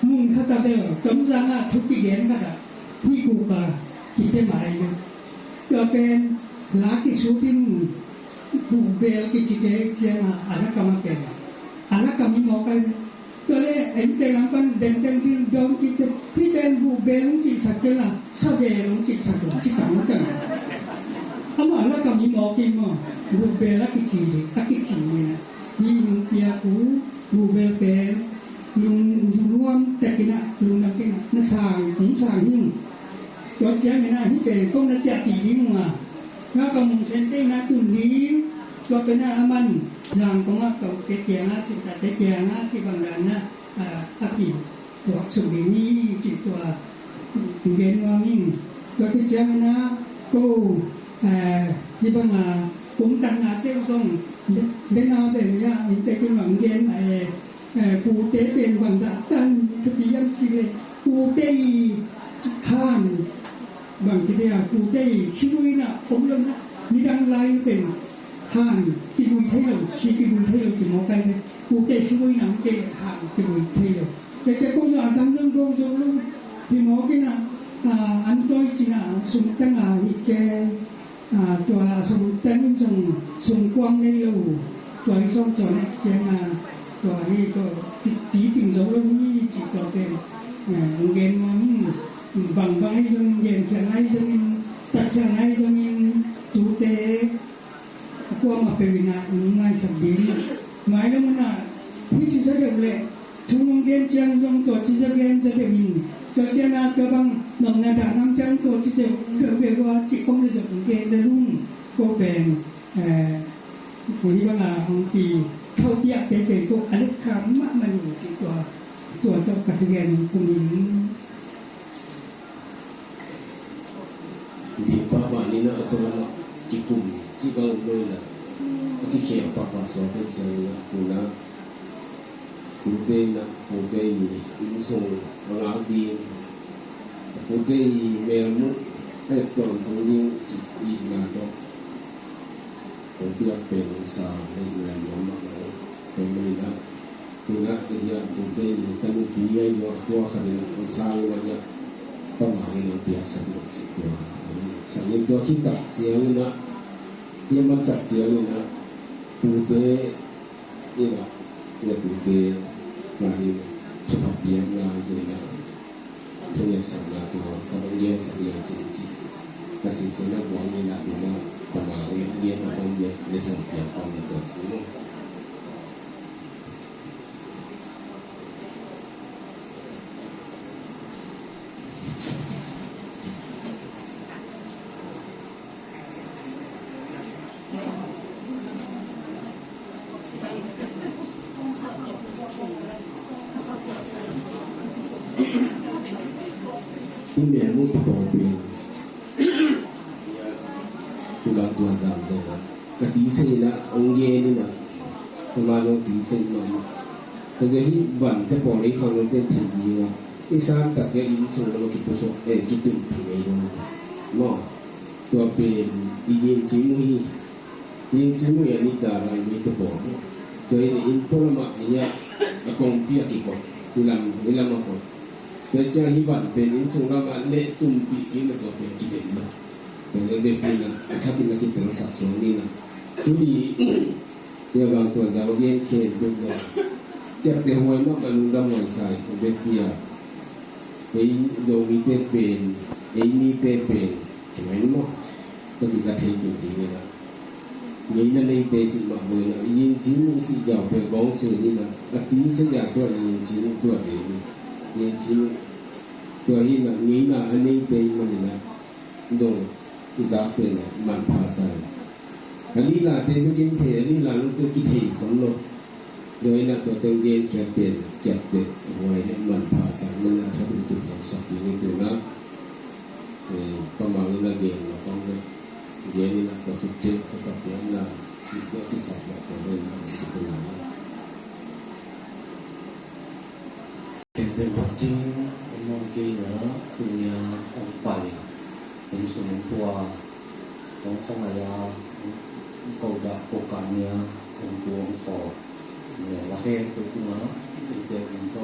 มุ่งข้าตาเดียวจำจังอ่ะทุกปีเย็นก็ได้พี่กูก็คิดเป็นหมายเลยก็เป็นหลักที่สุดที่บุเบลกิจเกจนะอะไรก็มาเกิดอะไรก็มีหมอกเลยก็เลยไอ้เด็กหลังกันเดินที่ดงจิตพี่เป็นบุเบลจิตสักเจนะสะเบลจิตสักจิตต่างกันเอามาแล้วก็มีหมอกินมาบุเบลกิจเนี่ยนี่ลุงเตียกูบุเบลเป็นลุงรวมแต่กินอ่ะลุงนักกินอ่ะนั่นสางผมสางหิ้งจอดแจ้งนะที่เป็นก็น่าจะตีหิ้งมาแล้วก็มุงเซนเต้นะตุนนี้ก็เป็นอามันอย่างของเราก็เกี่ยนะจิตแต่เกี่ยนะที่บางด้านนะอากิตัวสุดนี้จิตตัวเย็นว่ามิ่งตัวที่แจ้งนะก็ที่บางผมตั้งหน้าเต้าส่งเดินเอาแต่เนี่ยแต่กินหวังเย็นปูเต้เป็นบางด้านตั้งทุกอย่างที่เลยปูเต้ห้านบางทีเดียวปูเต้ชิบุยนะผมลงนะนี่ดังไล่เป็นห้านกิบุยเที่ยวชีกิบุยเที่ยวที่มอไปเลยปูเต้ชิบุยนะเต้ห้านกิบุยเที่ยวแต่จะก็ยังตั้งจงลงที่มอกินะอันตัวจีน่ะสุ่มตั้งอีกแกตัวสุ่มตั้งสุ่มกว้างในโลตัวที่ส่งจอเนี่ยเจ้าตัวนี้ก็ตีจริงๆแล้วนี่จิตตัวเป็นเงินมันบางให้จงเย็นเชียงให้จงตัดเชียงให้จงตูเตะกว่ามาเป็นนะง่ายสักดีหมายแล้วมันพี่จะเรียกเลยทุกเงินเชียงจงตัวที่จะเรียนจะเป็นตัวเจ้าหน้าตัวบางหนุ่มนาดาน้ำจังตัวที่จะเรียกว่าจิตคงจะจงเงินได้รุ่งก็เป็นผู้ที่ว่าของปีเขาเปียกเป็นพวกอะไรคำมาอยู่ที่ตัวปฏิเสธคนนี้ดีฟ้าบ้านนี้นะตัวละที่กลุ่มที่บางเลยนะที่เขียนปากภาษาเป็นใจนะคุณนะคุณเป็นนะคุณเป็นอินส่งบางดีคุณเป็นเมลมุให้ตอนตรงนี้จิตวิญญาณก็ผมเรียกเป็นสาวในเมืองน้องมาเลยเป็นไม่ได้คุณนะที่อยากคุณเป็นแต่ลูกพี่ยังอยู่ตัวขนาดสาววันนี้ต้องหาเงินเพียงสักหน่อยสิตัวสักนิดตัวคิดตัดเสียเลยนะที่มันตัดเสียเลยนะคุณเป็นนี่นะเนี่ยคุณเป็นมาที่ฉบับเพียงงานเลยนะทุกอย่างสัญญาที่เราเขาต้องแยกสัญญาจริงๆแต่สิ่งที่เราหวังนี่นะคือว่าประมาณนี้เราต้องแยกในสัญญาความเป็นตัวจริงที่แม่มุดปอเป็นตุลาตัวดำเลยนะกระตีเสนะองเย็นนี่นะประมาณองตีเสมาแต่เดี๋ยวนี้วันที่ปอนี้เขาเป็นทีนี้นะที่สร้างตัดเจริญส่งเราคิดประสบคิดถึงปีนี้นะเนาะตัวเป็นอีเย็นจิมุยอันนี้ตาอะไรนี่ตัวปอตัวนี้อินโฟลมาเนี่ยกองเปียกิโกตุลามาโกแต่เจ้าหิบันเป็นอินทรงรามาเละตุ่มปีกินตัวเป็นกิเลสนะเป็นเรื่องเด็กนะถ้าเป็นนักกิจการสัตว์ส่วนนี้นะทุลีเรื่องการตัวดาวเย็นเขียนด้วยนะจ จะแต่หวยมากกว่าลุงดำหวยใส่ผมเป็นเพียไอ้โยมีเตเป็นไอ้มีเตเป็นใช่ไหมมั้งก็มีสักทีอยู่ดีเลยนะนี่นั่นไอ้เตจิมาเลยนะยิงจีนมันสิยาวเป็นกองเสือนี่นะก็ตีเสียตัวยิงจีนตัวเดียวยิงจีนตัวนี้นะนี่นะอันนี้เตมันนี่นะโดนที่จะเป็นมันพาใส่อันนี้ล่ะเตมันยิงเทอันนี้ล่ะลูกตัวกี่เทของโลกโดยนักตัวเต็งเรียนแค่เป็นเจ็บเด็กไว้ให้มันพาใส่มันนะถ้าเป็นจุดของสักทีนี้ตัวนะประมาณนี้นะเรียนเราต้องเรียนนี่นะก็ทุกเด็กก็ต้องเรียนนะที่เด็กที่สอบแบบนี้นะที่เป็นอะไรเป็นความจริงมองกีเหนือปุญญาองค์ไปเป็นส่วนตัวของของอายาเกาดะโกกาเนียองค์ตัวองค์ปอเนี่ยละเฮตัวตัวเป็นเจ้าเป็นโต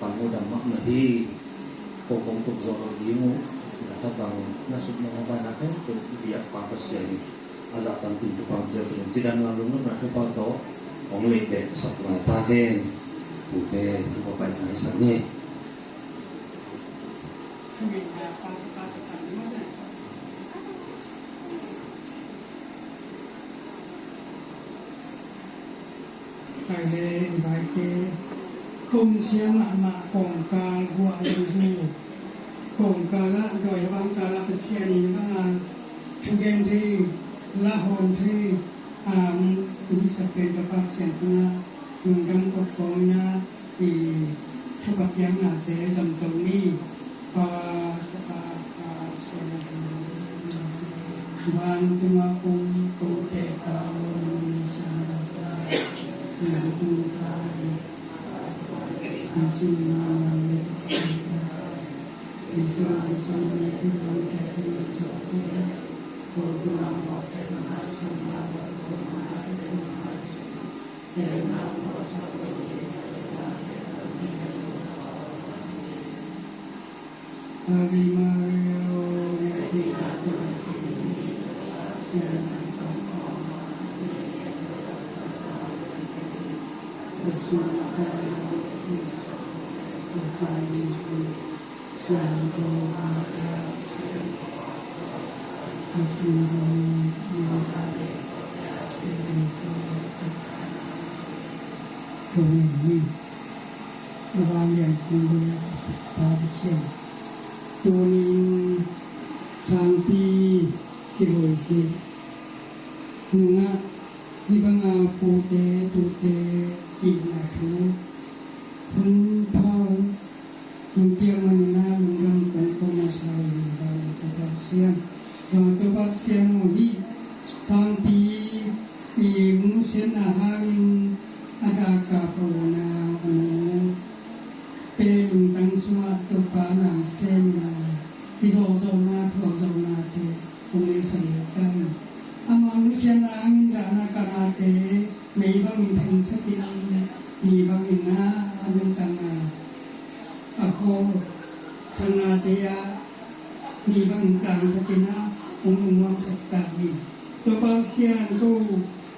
ฟังโมดัมมักนาที่โกกงตุกโซยิมุถ้าบางนักสุดมองไปนะให้ตัวเดียความเสียงอาจารย์ตั้งถึงความเจริญจิตนาลุงนักทุกคนโตของเล็กเด็กสักหลายประเทศผู้เทศที่เขาไปในสันนี่ไปเลยไปเกคงเสียงมาของกลางหัวยูซูของกาละโดยบางกาละเสียนี่ว่าทุกอย่างที่ละหอนที่มีสเปนตะปักเสียงนะยุงดังกบงนะที่ทุกอย่างน่ะแต่สำตรงนี้บ้านจุมาคุมโกเตกาโลนิสานาตุกาจุมาอิสราสัมมิติโกเตกิโตโกตุนาโมเตนะสัมมาโกมาเตนะเตนะโมสัพเพอาวิมาโยเยติกาตุเสนะตังโฆสุสุตาอิสอุปายิสุสังโฆอาคาสุสุโรโยตาเตโกตัวนี้บางอย่างคุณดูตาเสียตัวนี้สังปีกิโลกินึงอ่ะที่บางอาปูเตตุเตอินาทุคุณพ่อคุณเกี่ยวมันนะลุงดังเป็นคนมาใช้บาลีตัวเสียงตัวเสียงที่สังปีอีมุเสนาหารินอาดากาโปนาเป็นตังสมาตุปานาเซนาที่เราจะมาทวงจะมาเตองค์เสด็จกันอามังเชนาอินดานาคานาเตมีบางอินทร์สตินังมีบางอินนาอนุตังนาอโคสนาเตยะมีบางอินกลางสตินาองค์วังสัตตาวิตัวเปาเสียนตู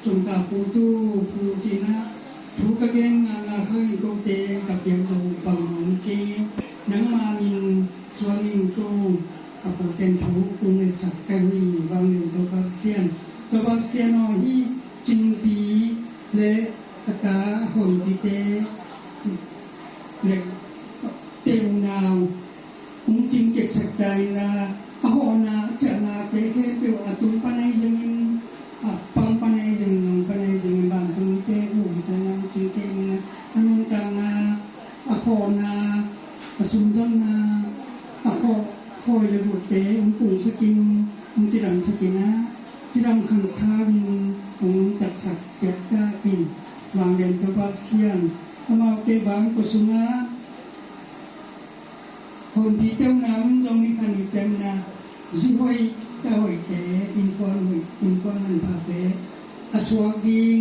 จงกาปูตูปูจินะทุกเกงงานเฮยโกเตกับเปียงโจปังหงเกนังมามินชวนิงโตกับปูเต็นทุกุงในสักกันนีบางหนึ่งตัวปักเซียนอฮีจิงปีและอัตาหนปิเตและเตียวนาวมุงจิงเก็บสักใจนาอโหนาเจนาเตเคเปียวอตุมปนัยจังอินปังปนัยจังบางจังเตอุตนาจิงเตนะอนุตานาอโหนาอสุนจันนาอโหโคยเลบุเตปุงสกินจิรังสกินะจิรังขันสาวินองจักสักเจตาอินวางเดนตบักเซียนอมาเตบางกุสุนาคนที่เจ้าน้ำจงมีขันจันนาจุหอยเจ้าหอยเตอินกวนมันพาเตอสวกดิง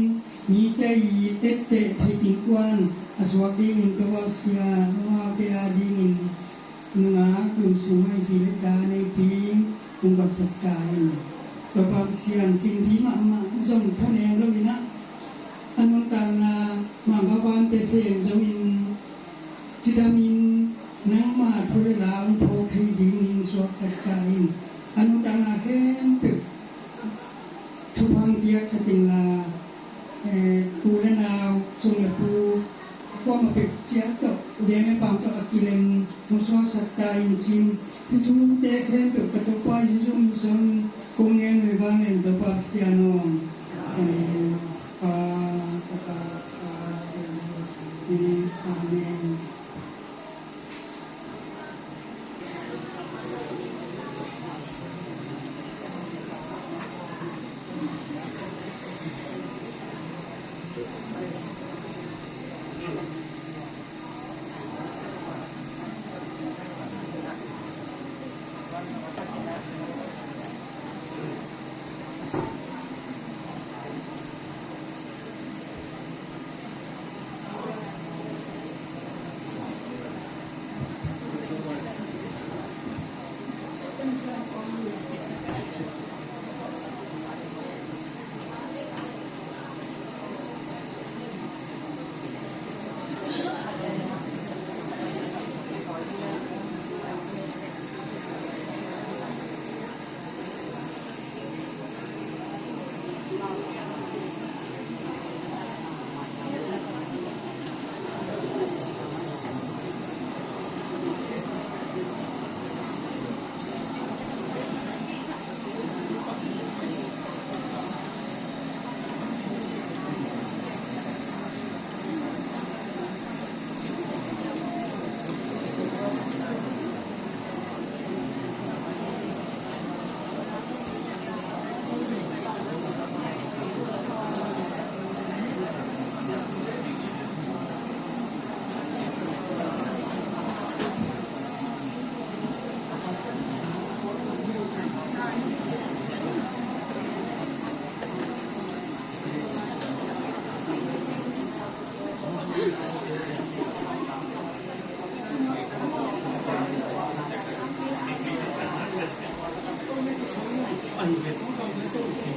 มีเตยเตเตให้อินกวนอสวกดิงอินตัวเสียมาเตอาดิงอินงาคุมสุให้ศิลตาในทีอุบัติกายตัวความเสียงจริงที่มาจงท่านเองแล้วนะอนุตานา Mangkapante sen jamin cidamin nama purelang pokhi dingin suak sakain anu tanaken pe tubang tiak satingla kulenau sunglepu ko mapek ciato deme pamto akilen musuak sakain jim itu teken pe katopa jum son kungen wevanen do pastiano Amen.